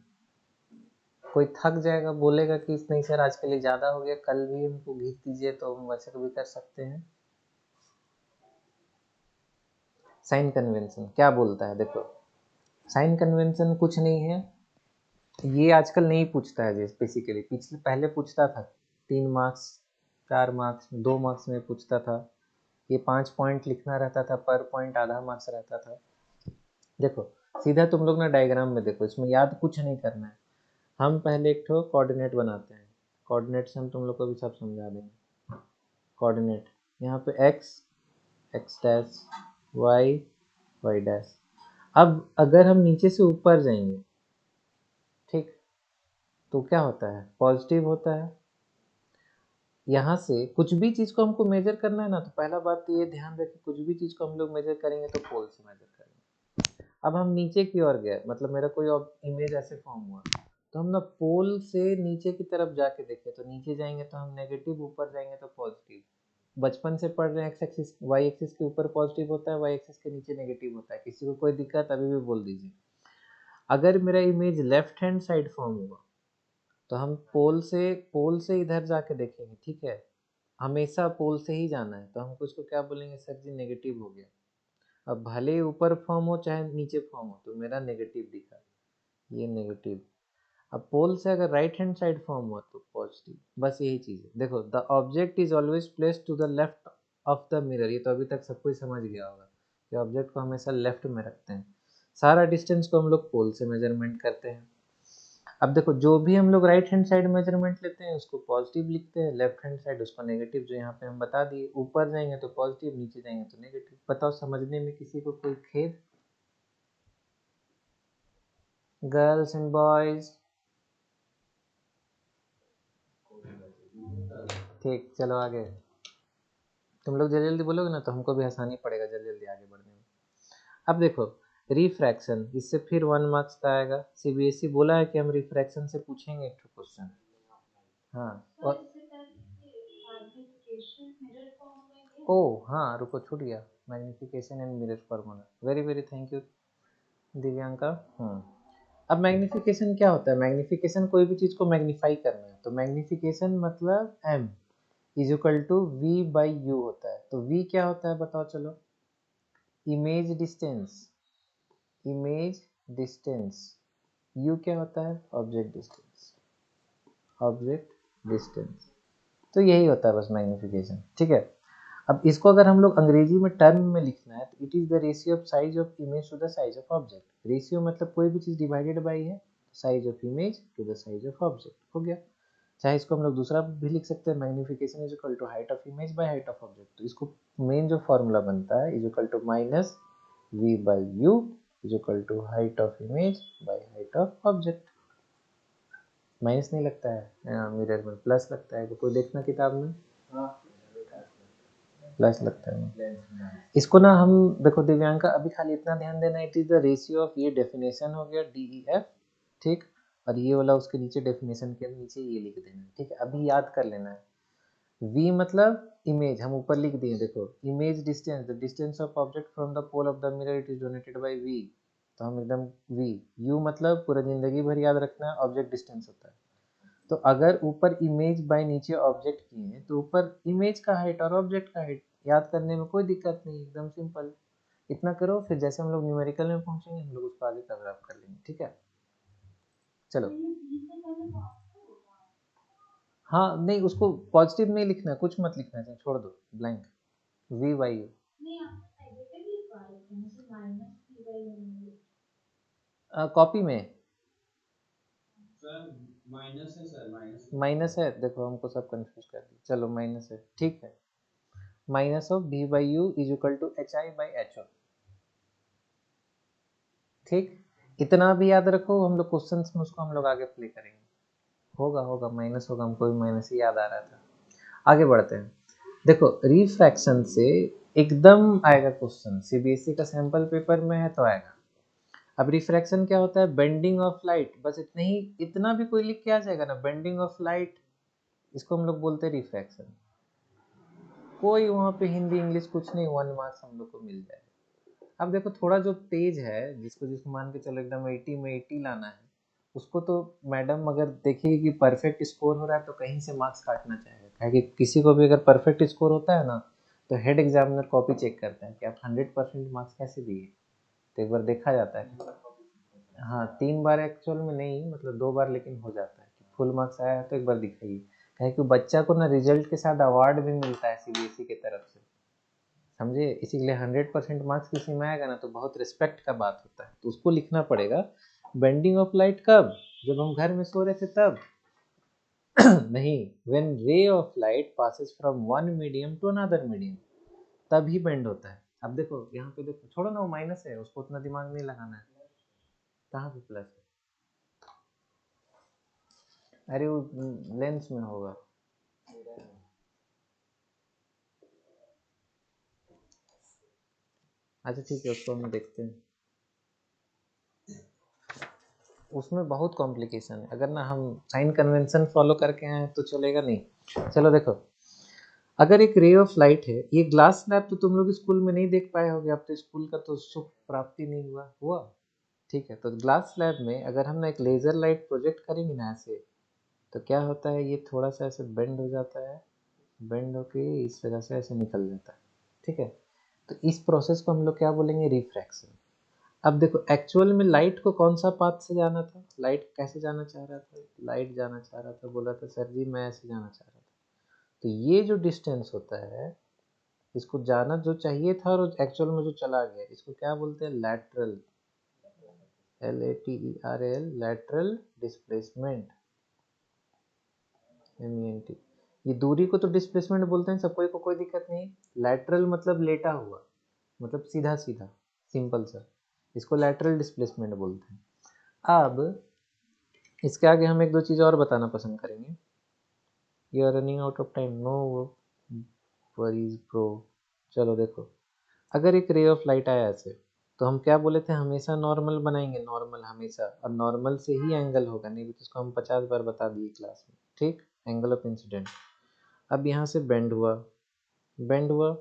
कोई थक जाएगा बोलेगा कि नहीं सर आज के लिए ज़्यादा हो गया, कल भी हमको घीच दीजिए, तो हम वैसे भी कर सकते हैं। साइन कन्वेंशन क्या बोलता है, देखो साइन कन्वेंशन कुछ नहीं है, ये आजकल नहीं पूछता है, जैसे बेसिकली पिछले पहले पूछता था, 3 मार्क्स 4 मार्क्स 2 मार्क्स में पूछता था, ये 5 पॉइंट लिखना रहता था, पर पॉइंट आधा मार्क्स रहता था। देखो सीधा तुम लोग ना डायग्राम में देखो, इसमें याद कुछ नहीं करना है, हम पहले एक ठो कोऑर्डिनेट बनाते हैं, कोऑर्डिनेट से हम तुम लोग को भी सब समझा देंगे। कोऑर्डिनेट यहाँ पे एक्स डैश वाई डैश। अब अगर हम नीचे से ऊपर जाएंगे, ठीक, तो क्या होता है, पॉजिटिव होता है। यहाँ से कुछ भी चीज़ को हमको मेजर करना है ना, तो पहला बात तो ये ध्यान रखें, कुछ भी चीज़ को हम लोग मेजर करेंगे तो पोल से मेजर करेंगे। अब हम नीचे की ओर गए, मतलब मेरा कोई इमेज ऐसे फॉर्म हुआ, तो हम ना पोल से नीचे की तरफ जाके देखें, तो नीचे जाएंगे तो हम नेगेटिव, ऊपर जाएंगे तो पॉजिटिव। बचपन से पढ़ रहे हैं, एक्स एक्सिस वाई एक्सिस के ऊपर पॉजिटिव होता है, वाई एक्सिस के नीचे नेगेटिव होता है, किसी को कोई दिक्कत अभी भी बोल दीजिए। अगर मेरा image left hand side form हुआ तो हम पोल से इधर जाके देखेंगे, ठीक है, हमेशा पोल से ही जाना है, तो हम उसको क्या बोलेंगे, सर जी नेगेटिव हो गया। अब भले ही ऊपर फॉर्म हो चाहे नीचे फॉर्म हो, तो मेरा नेगेटिव दिखा, ये नेगेटिव। अब पोल से अगर राइट हैंड साइड फॉर्म हुआ तो पॉजिटिव। बस यही चीज़ है। देखो, the object is always placed to the left of the mirror, ये तो अभी तक सब कोई समझ गया होगा कि ऑब्जेक्ट को हमेशा लेफ्ट में रखते हैं। सारा डिस्टेंस को हम लोग पोल से मेजरमेंट करते हैं। अब देखो, जो भी हम लोग राइट हैंड साइड मेजरमेंट लेते हैं उसको पॉजिटिव लिखते हैं, लेफ्ट हैंड साइड उसको नेगेटिव, जो यहाँ पे हम बता दिए। ऊपर जाएंगे तो पॉजिटिव, नीचे जाएंगे तो नेगेटिव। बताओ, समझने में किसी को कोई खेद? गर्ल्स एंड बॉयज, ठीक, चलो आगे। तुम लोग जल्दी जल्दी बोलोगे ना तो हमको भी आसानी पड़ेगा जल्दी जल्दी आगे बढ़ने में। अब देखो, रिफ्रैक्शन, इससे फिर 1 मार्क्स का आएगा। सीबीएसई बोला है कि हम रिफ्रैक्शन से पूछेंगे एक क्वेश्चन। हाँ, और ओ हाँ, रुको, छूट गया, magnification and mirror formula. Very very thank you Divyanka. अब मैग्निफिकेशन क्या होता है? मैग्निफिकेशन कोई भी चीज़ को मैग्नीफाई करना है, तो मैग्निफिकेशन मतलब m is equal to v by u होता है। तो v क्या होता है बताओ चलो? Image distance, image distance. u क्या होता है? Object distance, object distance. तो यही होता है बस मैग्निफिकेशन, ठीक है। अब इसको अगर हम लोग अंग्रेजी में टर्म में लिखना है तो it is the ratio of size of image to the size of object. Ratio मतलब कोई भी चीज डिवाइडेड बाई है, size of image to the size of object, हो गया। चाहे इसको हम लोग दूसरा भी लिख सकते हैं, magnification is equal to height of image by height of object. तो इसको मेन जो फॉर्मूला बनता है is equal to minus v by u is equal to height of image by height of object. Minus नहीं लगता है mirror में, plus लगता है। कोई देखना किताब में, प्लस लगता है। इसको ना हम, देखो दिव्यांका, अभी खाली इतना ध्यान देना, it is the ratio of, ये डेफिनेशन हो गया DEF, ठीक, और ये वाला उसके नीचे डेफिनेशन के नीचे ये लिख देना, ठीक है। अभी याद कर लेना है। V मतलब इमेज, हम ऊपर लिख दिए, देखो, image distance, the distance of object from the pole of the mirror, it is donated by V, तो हम एकदम V। U मतलब पूरा जिंदगी भर याद रखना है, ऑब्जेक्ट डिस्टेंस होता है। तो अगर ऊपर इमेज बाय नीचे ऑब्जेक्ट किए हैं तो ऊपर इमेज का हाइट और ऑब्जेक्ट का हाइट, याद करने में कोई दिक्कत नहीं, एकदम सिंपल। इतना करो, फिर जैसे हम लोग न्यूमेरिकल में पहुंचेंगे हम लोग उसको आगे कवर अप कर लेंगे, ठीक है। चलो, हाँ नहीं, उसको पॉजिटिव में लिखना है, कुछ मत लिखना है, छोड़ दो blank. V by u copy में माइनस है, देखो हमको सब कंफ्यूज कर दिया। चलो माइनस है, ठीक है। Minus of v by u is equal to h i by h o, ठीक। इतना भी याद रखो, हम लोग क्वेश्चंस में उसको हम लोग आगे प्ले करेंगे। होगा होगा माइनस होगा, हमको भी माइनस ही याद आ रहा था। आगे बढ़ते हैं। देखो, रिफ्रैक्शन से एकदम आएगा क्वेश्चन, सीबीएसई का सैंपल पेपर में है तो आएगा। अब रिफ्रैक्शन क्या होता है? बेंडिंग ऑफ लाइट, बस इतना ही, इतना भी कोई लिख के आ जाएगा ना, बेंडिंग ऑफ लाइट, इसको हम लोग बोलते हैं रिफ्रैक्शन। कोई वहाँ पे हिंदी इंग्लिश कुछ नहीं, 1 मार्क्स हम लोग को मिल जाएगा। अब देखो, थोड़ा जो तेज है, जिसको जिसको मान के चलो एकदम 80 में 80 लाना है, उसको तो मैडम अगर देखेगी कि परफेक्ट स्कोर हो रहा है तो कहीं से मार्क्स काटना चाहेगा। कि किसी को भी अगर परफेक्ट स्कोर होता है ना, तो हेड एग्जामिनर कॉपी चेक करता है कि आप 100% मार्क्स कैसे दिए, तो एक बार देखा जाता है। हाँ, 3 बार एक्चुअल में नहीं, मतलब 2 बार, लेकिन हो जाता है कि फुल मार्क्स आया है तो एक बार दिखाइए। कहे कि बच्चा को ना रिजल्ट के साथ अवार्ड भी मिलता है सीबीएसई की तरफ से, समझे। इसीलिए 100% मार्क्स किसी में आएगा ना तो बहुत रिस्पेक्ट का बात होता है, तो उसको लिखना पड़ेगा। बेंडिंग ऑफ लाइट कब? जब हम घर में सो रहे थे तब नहीं, when ray of light passes from one medium to another medium, तभी बेंड होता है। अब देखो यहाँ पे, देखो छोड़ो ना, वो माइनस है, उसको उतना दिमाग नहीं लगाना है। कहाँ पे प्लस है? अरे वो लेंस में होगा। अच्छा ठीक है, उसको हम देखते हैं। उसमें बहुत कॉम्प्लिकेशन है, अगर ना हम साइन कन्वेंशन फॉलो करके आए तो चलेगा नहीं। चलो देखो, अगर एक रे ऑफ लाइट है, ये ग्लास स्लैब तो तुम लोग स्कूल में नहीं देख पाए होगे, अब तो स्कूल का तो सुख प्राप्ति नहीं हुआ हुआ, ठीक है, तो ग्लास स्लैब में अगर हम ना एक लेज़र लाइट प्रोजेक्ट करेंगे ना ऐसे, तो क्या होता है, ये थोड़ा सा ऐसे बेंड हो जाता है, बेंड होके इस तरह से ऐसे निकल जाता है। ठीक है, तो इस प्रोसेस को हम लोग क्या बोलेंगे, रिफ्रैक्शन। अब देखो एक्चुअल में लाइट को कौन सा पाथ से जाना था, लाइट कैसे जाना चाह रहा था, लाइट जाना चाह रहा था, बोला था सर जी मैं ऐसे जाना चाह रहा था। तो ये जो डिस्टेंस होता है, इसको जाना जो चाहिए था और एक्चुअल में जो चला गया, इसको क्या बोलते हैं, lateral, LATERAL, lateral displacement, MENT। ये दूरी को तो डिस्प्लेसमेंट बोलते हैं, सबको को कोई दिक्कत नहीं। लैटरल मतलब लेटा हुआ, मतलब सीधा सीधा, सिंपल सा, इसको लैटरल डिस्प्लेसमेंट बोलते हैं। अब इसके आगे हम एक दो चीज़ और बताना पसंद करेंगे। You are running out of time, no worries bro. चलो देखो, अगर एक रे ऑफ लाइट आया ऐसे, तो हम क्या बोले थे, हमेशा नॉर्मल बनाएंगे, नॉर्मल हमेशा, और नॉर्मल से ही एंगल होगा, नहीं भी तो इसको हम 50 बार बता दिए क्लास में। ठीक, एंगल ऑफ इंसिडेंट। अब यहाँ से बेंड हुआ, बेंड हुआ,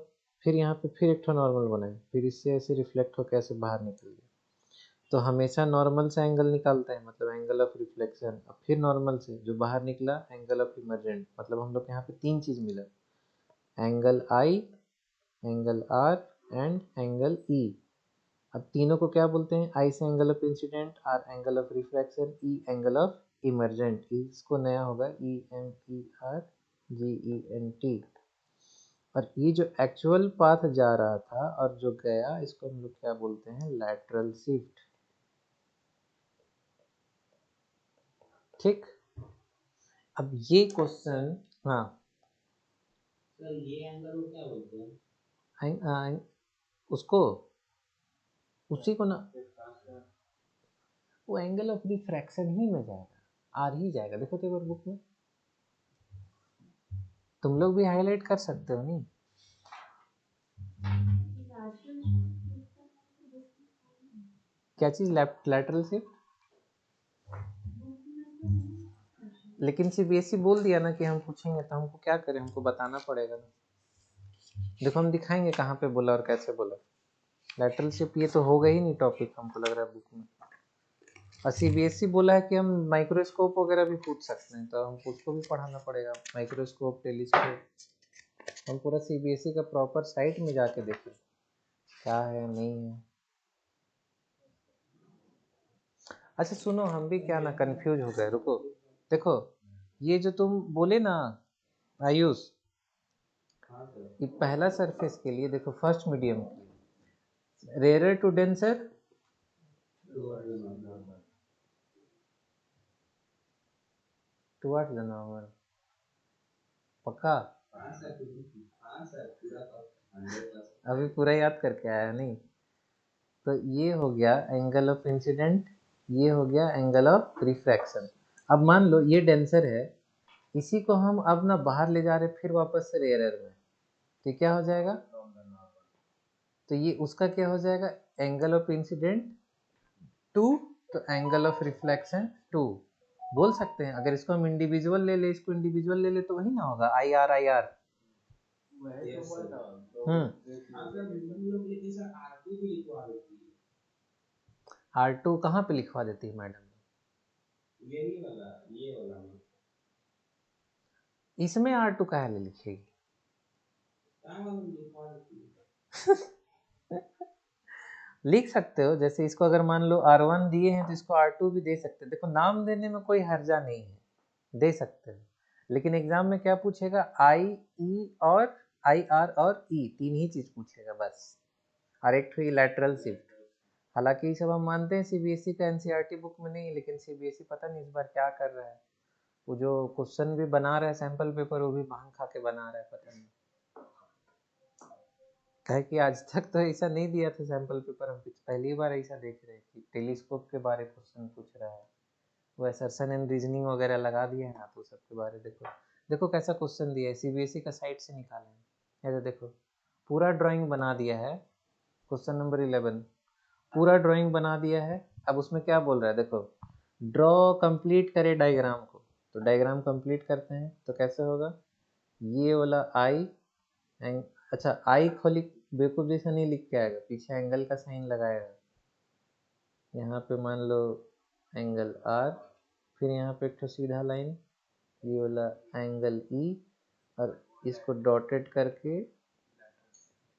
फिर यहाँ पे फिर एक नॉर्मल बनाए, फिर इससे ऐसे रिफ्लेक्ट होकर ऐसे बाहर निकल गया। तो हमेशा नॉर्मल से एंगल निकालते हैं, मतलब एंगल ऑफ रिफ्लेक्शन। अब फिर नॉर्मल से जो बाहर निकला, एंगल ऑफ इमर्जेंट, मतलब हम लोग यहाँ पे तीन चीज़ मिला, angle i, angle r and angle e. अब तीनों को क्या बोलते हैं, आई से angle of incidence, r angle of refraction, e angle of emergent. इसको नया होगा EMERGENT। और ये जो एक्चुअल पाथ जा रहा था और जो गया, इसको हम लोग क्या बोलते हैं, लैटरल शिफ्ट। ठीक, अब ये क्वेश्चन, हाँ सर ये एंगल को क्या बोलते हैं? उसको, उसी को ना, वो एंगल ऑफ रिफ्रैक्शन ही में जाएगा, आर ही जाएगा। देखो तो एक बार बुक में, तुम लोग भी हाईलाइट कर सकते हो नहीं। क्या चीज, लैटरल शिफ्ट, लेकिन CBSE बोल दिया ना कि हम पूछेंगे, तो हमको क्या करें, हमको बताना पड़ेगा ना। देखो हम दिखाएंगे कहाँ पे बोला और कैसे बोला। लैटरल शिफ्ट ये तो होगा ही नहीं टॉपिक, हमको लग रहा है बुक में। और CBSE बोला है कि हम माइक्रोस्कोप वगैरह भी पूछ सकते हैं, तो हमको उसको भी पढ़ाना पड़ेगा, माइक्रोस्कोप, टेलीस्कोप। हम पूरा CBSE का प्रॉपर साइट में जाके देखें क्या है नहीं है। अच्छा सुनो, हम भी क्या ना कंफ्यूज हो गए, रुको। देखो ये जो तुम बोले ना आयुष, ये पहला सरफेस के लिए देखो, फर्स्ट मीडियम के लिए rare to denser, towards the normal, पक्का। अभी पूरा याद करके आया नहीं। तो ये हो गया एंगल ऑफ इंसिडेंट, ये हो गया एंगल ऑफ रिफ्रैक्शन। अब मान लो ये डेंसर है, इसी को हम अब ना बाहर ले जा रहे फिर वापस से रेयरर में, तो क्या हो जाएगा, तो ये उसका क्या हो जाएगा, एंगल ऑफ इंसिडेंट 2, तो एंगल ऑफ रिफ्लेक्शन 2 बोल सकते हैं। अगर इसको हम इंडिविजुअल ले ले, इसको इंडिविजुअल ले ले, तो वही ना होगा, IR। R2 कहाँ पे लिखवा देती है मैडम, यही वाला, ये वाला में इसमें R2 कहाँ ले लिखेगी। लिख सकते हो, जैसे इसको अगर मान लो R1 दिए हैं, तो इसको R2 भी दे सकते हैं। देखो नाम देने में कोई हर्जा नहीं है, दे सकते हो। लेकिन एग्जाम में क्या पूछेगा, IE और IR और E, तीन ही चीज पूछेगा बस, और एक तो लैटरल शिफ्ट। हालांकि ये सब हम मानते हैं CBSE का NCERT बुक में नहीं, लेकिन CBSE पता नहीं इस बार क्या कर रहा है, वो जो क्वेश्चन भी बना रहा है सैंपल पेपर, वो भी भांग खा के बना रहा है, पता नहीं। कहे कि आज तक तो ऐसा नहीं दिया था सैंपल पेपर, हम पहली बार ऐसा देख रहे हैं कि टेलीस्कोप के बारे में क्वेश्चन पूछ रहा है। वो असर्शन एंड रीजनिंग वगैरह लगा दिए हैं ना, तो सबके बारे देखो, देखो कैसा क्वेश्चन दिया है, CBSE का साइट से निकाले हैं। ये तो देखो पूरा ड्राइंग बना दिया है, क्वेश्चन नंबर 11 पूरा ड्राइंग बना दिया है। अब उसमें क्या बोल रहा है, देखो ड्रॉ कंप्लीट करे डायग्राम को, तो डायग्राम कंप्लीट करते हैं तो कैसे होगा, ये वाला आई, अच्छा आई खोली, बेवकूफ जैसा नहीं लिख के आएगा, पीछे एंगल का साइन लगाएगा। यहाँ पे मान लो एंगल R, फिर यहाँ पे एक तो सीधा लाइन, ये वाला एंगल E, और इसको डॉटेड करके,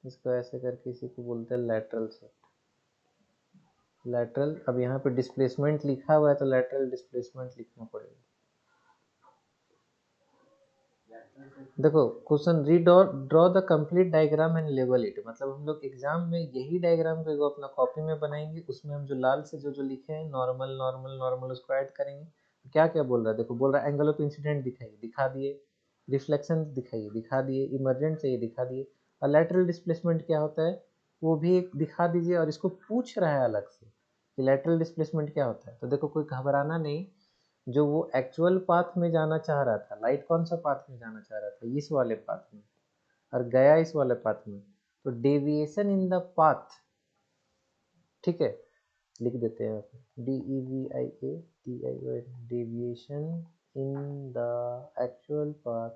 इसको ऐसे करके, इसी को बोलते हैं लैटरल सेट। लैटरल, अब यहाँ पे डिस्प्लेसमेंट लिखा हुआ है तो लैटरल डिस्प्लेसमेंट लिखना पड़ेगा। देखो question, draw the complete diagram and label it, मतलब हम लोग एग्जाम में यही डायग्राम को एगो अपना कॉपी में बनाएंगे, उसमें हम जो लाल से जो जो लिखे हैं नॉर्मल नॉर्मल नॉर्मल उसको ऐड करेंगे। क्या क्या बोल रहा है, देखो बोल रहा है एंगल ऑफ इंसिडेंट दिखाइए, दिखा दिए, रिफ्लेक्शन दिखाइए, दिखा दिए, इमर्जेंट चाहिए, दिखा दिए, और लैटरल डिस्प्लेसमेंट क्या होता है वो भी एक दिखा दीजिए, और इसको पूछ रहा है अलग से कि लैटरल डिस्प्लेसमेंट क्या होता है। तो देखो कोई घबराना नहीं, जो वो एक्चुअल पाथ में जाना चाह रहा था, लाइट कौन सा पाथ में जाना चाह रहा था, इस वाले पाथ में, और गया इस वाले पाथ में, तो डेविएशन इन द पाथ, ठीक है, लिख देते हैं DEVIATION, deviation in the actual path,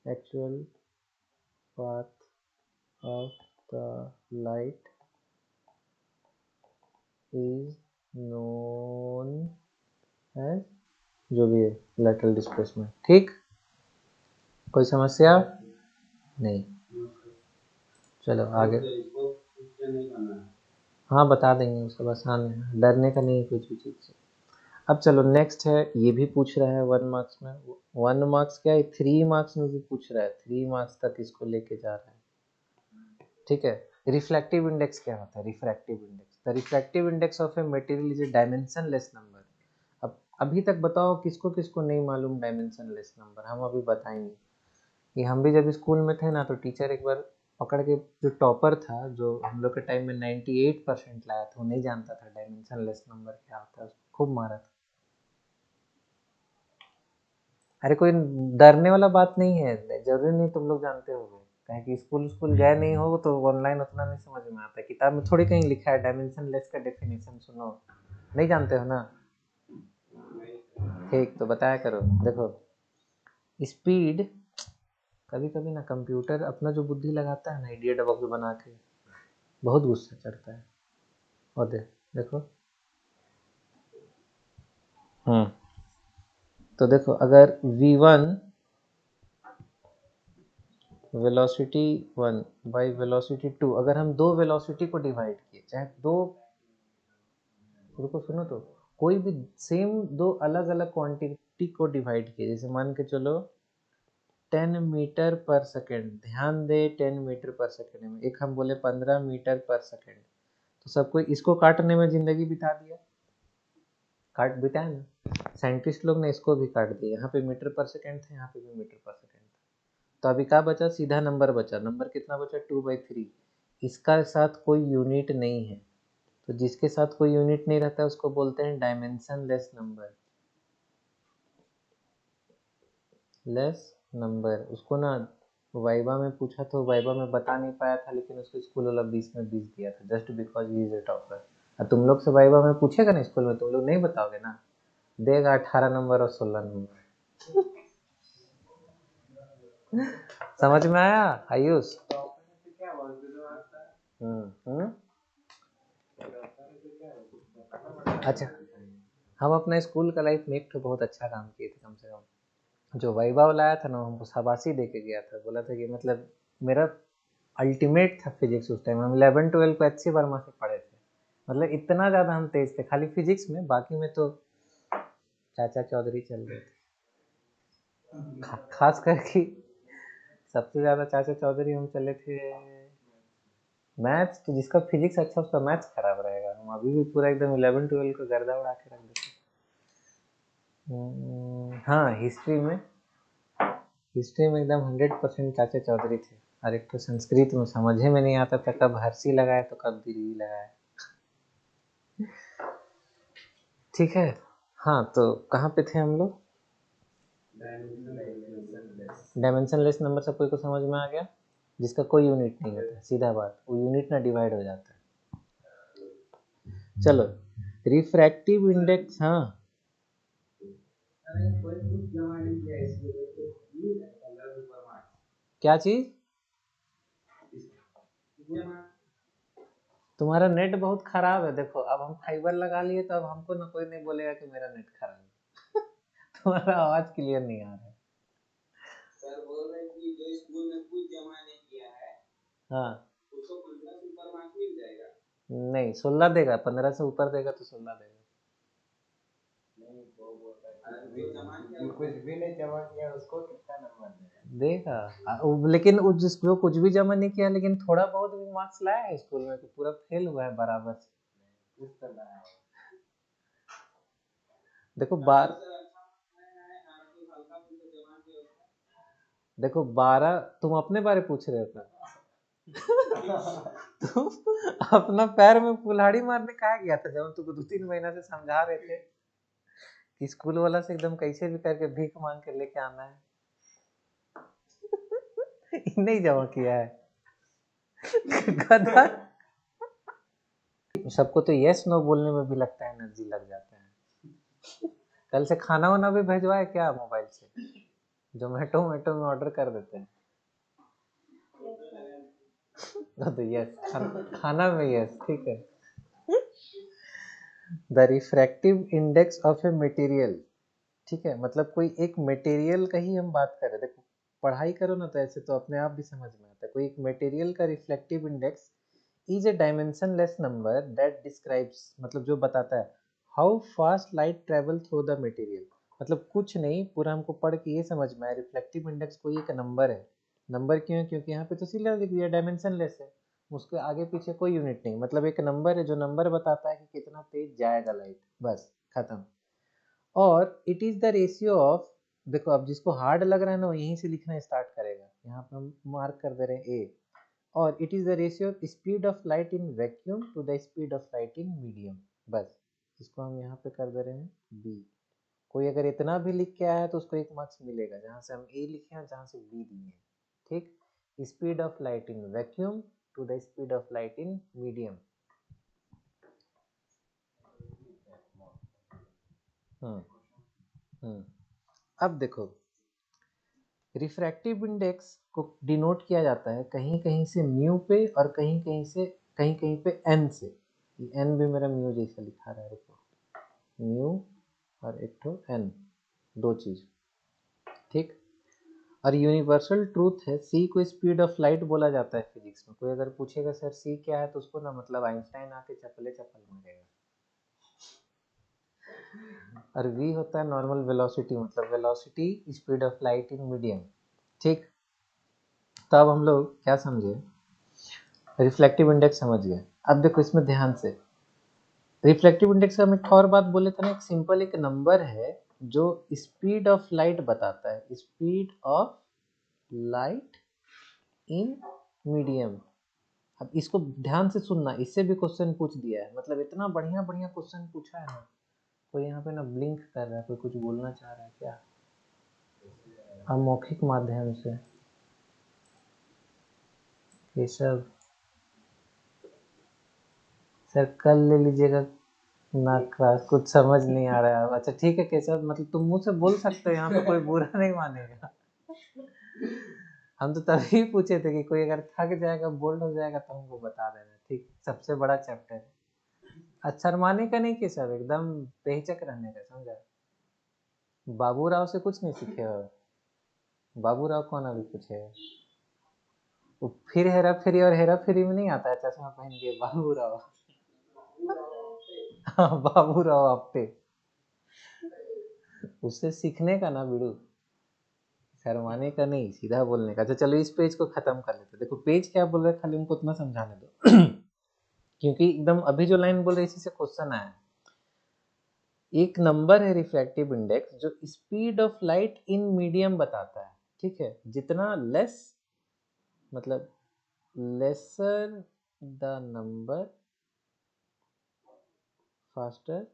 actual path of the light is known as, जो भी है, लेटरल डिस्प्लेसमेंट। ठीक, कोई समस्या नहीं, चलो आगे। हाँ बता देंगे, उसको आसान है, डरने का नहीं है कुछ भी चीज़ से। अब चलो नेक्स्ट है, ये भी पूछ रहा है 1 मार्क्स में, 1 मार्क्स क्या है, 3 मार्क्स में भी पूछ रहा है, 3 मार्क्स तक इसको लेके जा रहा है, ठीक है। रिफ्लेक्टिव इंडेक्स क्या होता है, refractive index, the refractive index of a material is a dimensionless number. अब अभी तक बताओ किसको किसको नहीं मालूम डायमेंशनलेस नंबर, हम अभी बताएंगे कि हम भी जब स्कूल में थे ना तो टीचर एक बार पकड़ के, जो टॉपर था जो हम लोग के टाइम में 98% लाया था, वो नहीं जानता था डायमेंशनलेस नंबर क्या होता है, उसको खूब मारा था। अरे कोई डरने वाला बात नहीं है, जरूरी नहीं तुम लोग जानते होगे, कहीं कि स्कूल स्कूल गए नहीं हो तो ऑनलाइन उतना नहीं समझ में आता है, किताब में थोड़ी कहीं लिखा है डायमेंशनलेस का डेफिनेशन, सुनो, नहीं जानते हो ना, ठीक तो बताया करो। देखो स्पीड, कभी कभी ना कंप्यूटर अपना जो बुद्धि लगाता है ना इडियट बॉक्स बना के, बहुत गुस्सा चढ़ता है। और देखो, तो देखो अगर v1 वेलोसिटी 1 बाई वेलोसिटी 2, अगर हम दो वेलोसिटी को डिवाइड किए, चाहे दो, रुको सुनो, तो कोई भी सेम दो अलग अलग क्वांटिटी को डिवाइड किए, जैसे मान के चलो 10 मीटर पर सेकेंड, ध्यान दे 10 मीटर पर सेकेंड में, एक हम बोले 15 मीटर पर सेकेंड, तो सबको इसको काटने में जिंदगी बिता दिया, काट बिताया ना, साइंटिस्ट लोग ने इसको भी काट दिया, यहाँ पे मीटर पर सेकेंड था, यहाँ पे भी मीटर पर सेकेंड था, तो अभी क्या बचा, सीधा नंबर बचा, नंबर कितना बचा 2/3, इसका साथ कोई यूनिट नहीं है, तो जिसके साथ कोई यूनिट नहीं रहता है उसको बोलते हैं dimension less number, less number. उसको ना वाइवा में पूछा तो वाइवा में बता नहीं पाया था, लेकिन उसको स्कूल वाला 20 में 20 दिया था, just because he is a topper. और तुम लोग से वाइवा में पूछेगा ना स्कूल में, तुम लोग नहीं बताओगे ना, देगा 18 नंबर और 16 नंबर। समझ में आया आयुष? हम्म। अच्छा, हम अपना स्कूल का लाइफ में एक तो बहुत अच्छा काम किए थे, कम से कम जो वाइवा वाला आया था ना, हमको शाबाशी दे के गया था, बोला था कि मतलब मेरा अल्टीमेट था फिजिक्स, उस टाइम हम 11-12 को अच्छी वर्मा से पढ़े थे, मतलब इतना ज़्यादा हम तेज थे खाली फिजिक्स में, बाकी में तो चाचा चौधरी चल रहे थे, खास करके सबसे ज़्यादा चाचा चौधरी हम चले थे। मैथ्स तो जिसका फिजिक्स अच्छा उसका मैथ्स खराब रहेगा, हम अभी भी पूरा एकदम 11-12 को गर्दा उड़ा के रख देते। हाँ हिस्ट्री में एकदम 100% चाचा चौधरी थे, और एक तो संस्कृत में समझे में नहीं आता था, कब हर्षी लगाए तो कब दीर्घी लगाए। ठीक है, हाँ तो कहाँ पे थे हम लोग, डायमेंशनलेस नंबर सब कोई को समझ में आ गया, जिसका कोई यूनिट नहीं होता, सीधा बात, वो यूनिट ना डिवाइड हो जाता है। चलो रिफ्रैक्टिव इंडेक्स, हाँ क्या चीज, तुम्हारा नेट बहुत खराब है। देखो अब हम फाइबर लगा लिए तो अब हमको ना कोई नहीं बोलेगा कि मेरा नेट खराब है। तुम्हारा आवाज क्लियर नहीं आ रहा है। सर बोल रहे हैं कि जो स्कूल में कुछ जमा नहीं किया है हाँ उसको 15 से ऊपर मार्क्स मिल जाएगा। नहीं 16 देगा, 15 से ऊपर देगा तो 16 देगा। नहीं वो बोलता है कि जो जमा किया कुछ भी नहीं जमा किया उसको कितना नंबर देगा। देगा लेकिन जो कुछ भी जमा नहीं किया लेकिन थोड़ा बहुत भी मार्क्स लाया है स्कूल में तो पूरा फेल हुआ है बराबर से। कुछ तो लाया है। देखो बार सर अच्छा मतलब हल्का फुल्का जमा किया उसका। देखो 12 तुम अपने बारे पूछ रहे हो क्या? तुम अपना पैर में कुल्हाड़ी मारने कहा गया था जब हम तुमको 2-3 महीना से समझा रहे थे कि स्कूल वाला से एकदम कैसे भी करके भीख मांग के लेके आना है। नहीं जमा किया है। गधा। सबको तो यस नो बोलने में भी लगता है एनर्जी लग जाता है। कल से खाना वाना भी भेजवाए क्या मोबाइल से? जोमेटो में ऑर्डर कर देते हैं। तो यस खाना में यस ठीक है। The refractive index of a material, ठीक है, मतलब कोई एक मटेरियल का ही हम बात कर रहे थे। देखो पढ़ाई करो ना तो ऐसे तो अपने आप भी समझ में आता है। कोई एक मटेरियल का reflective index is a dimensionless number that describes, मतलब जो बताता है how fast light travel through the material. मतलब कुछ नहीं, पूरा हमको पढ़ के ये समझ में आया रिफ्लेक्टिव इंडेक्स कोई एक नंबर है। नंबर क्यों है? क्योंकि यहाँ पे तो सीधा लिख दिया डायमेंशनलेस है, उसके आगे पीछे कोई यूनिट नहीं, मतलब एक नंबर है जो नंबर बताता है कि कितना तेज जाएगा लाइट, बस खत्म। और it is the ratio of, देखो अब जिसको हार्ड लग रहा है ना वो यहीं से लिखना स्टार्ट करेगा, यहाँ पे हम मार्क कर दे रहे हैं ए। और it is the ratio of speed of light in vacuum to the speed of light in medium, बस इसको हम यहाँ पे कर दे रहे हैं बी। कोई अगर इतना भी लिख के आया है तो उसको 1 मार्क्स मिलेगा, जहाँ से हम ए लिखे हैं जहाँ से बी दिए हैं। ठीक, speed of light in vacuum to the speed of light in medium. हम्म अब देखो रिफ्रैक्टिव इंडेक्स को डिनोट किया जाता है कहीं कहीं से म्यू पे और कहीं कहीं पे एन से। एन भी मेरा म्यू जैसा लिखा रहा है, देखो म्यू और एक तो एन, दो चीज। ठीक, और यूनिवर्सल ट्रूथ है सी को स्पीड ऑफ लाइट बोला जाता है फिजिक्स में। कोई अगर पूछेगा सर सी क्या है तो उसको ना मतलब आइंस्टाइन आके चपले चपल मारेगा। और v होता है नॉर्मल वेलोसिटी, मतलब velocity speed of light in medium. ठीक, तो अब हम लोग क्या समझे, रिफ्लेक्टिव इंडेक्स समझ गए। अब देखो इसमें ध्यान से, रिफ्लेक्टिव इंडेक्स का हम एक और बात बोले थे ना, एक सिंपल एक नंबर है जो स्पीड ऑफ लाइट बताता है, speed of light in medium. अब इसको ध्यान से सुनना, इससे भी क्वेश्चन पूछ दिया है, मतलब इतना बढ़िया बढ़िया क्वेश्चन पूछा है ना। कोई यहाँ पे ना ब्लिंक कर रहा है, कोई कुछ बोलना चाह रहा है क्या? अमौखिक माध्यम से केशव सर कल ले लीजिएगा ना क्लास, कुछ समझ नहीं आ रहा है। अच्छा ठीक है केशव, मतलब तुम मुंह से बोल सकते हो, यहाँ पे कोई बुरा नहीं मानेगा। हम तो तभी पूछे थे कि कोई अगर थक जाएगा बोल्ड हो जाएगा तो हमको बता देना। ठीक, सबसे बड़ा चैप्टर है। अच्छा माने का नहीं केशव, एकदम बेहिचक रहने का, समझा? बाबू राव से कुछ नहीं सीखे हो? बाबू राव कौन अभी पूछे? वो फिर हेरा फेरी, और हेरा फेरी में नहीं आता है चश्मा पहन के बाबू राव। हाँ बाबू राव आपटे, उससे सीखने का ना बिड़ू, शर्माने का नहीं, सीधा बोलने का। अच्छा चलो इस पेज को खत्म कर लेते। देखो पेज क्या बोल रहा है, खाली उनको उतना समझाने दो। क्योंकि एकदम अभी जो लाइन बोल रही है इसी से क्वेश्चन आया। एक नंबर है रिफ्रैक्टिव इंडेक्स जो speed of light in medium बताता है। ठीक है, जितना लेस, मतलब lesser the number faster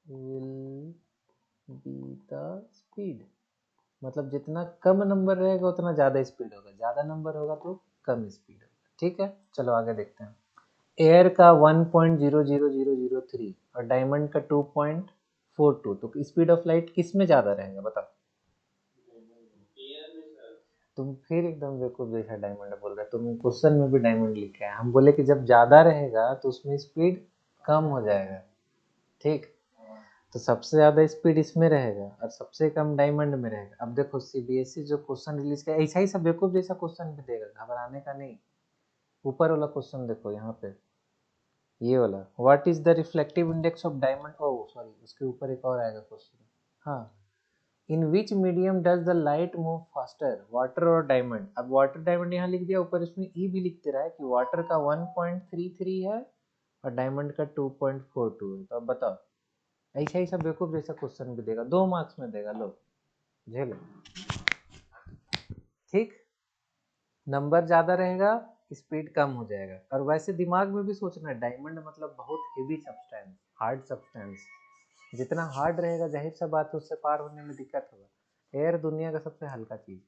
will be the speed, मतलब जितना कम नंबर रहेगा उतना ज़्यादा स्पीड होगा, ज़्यादा नंबर होगा तो कम स्पीड होगा। ठीक है, चलो आगे देखते हैं। एयर का 1.00003 और डायमंड का 2.42, तो स्पीड ऑफ लाइट किस में ज़्यादा रहेगा बताओ? एयर में सर। तुम फिर एकदम बेवकूफ जैसा डायमंड बोल रहे हो। तुम क्वेश्चन में भी डायमंड लिखे हैं, हम बोले कि जब ज्यादा रहेगा तो उसमें स्पीड कम हो जाएगा, ठीक। तो सबसे ज्यादा स्पीड इसमें रहेगा और सबसे कम डायमंड में रहेगा। अब देखो सीबीएसई जो क्वेश्चन रिलीज किया ऐसा ही सब बेवकूफ जैसा क्वेश्चन भी देगा, घबराने का नहीं। ऊपर वाला क्वेश्चन देखो यहाँ पे, ये वाला, what is the reflective index of diamond, oh sorry, उसके ऊपर एक और आएगा क्वेश्चन। हाँ, in which medium does the light move faster, water और डायमंड। अब वाटर डायमंड यहाँ लिख दिया, ऊपर इसमें ई भी लिखते रहा है कि वाटर का 1.33 है और डायमंड का 2.42 है। तो अब बताओ, ऐसा ही सब बेवकूफ जैसा क्वेश्चन भी देगा, 2 मार्क्स में देगा, लो झेलो, ठीक। नंबर ज्यादा रहेगा, स्पीड कम हो जाएगा। और वैसे दिमाग में भी सोचना है, डायमंड मतलब बहुत हेवी सब्सटेंस, हार्ड सब्सटेंस, जितना हार्ड रहेगा जाहिर सा बात है उससे पार होने में दिक्कत होगा। एयर दुनिया का सबसे हल्का चीज।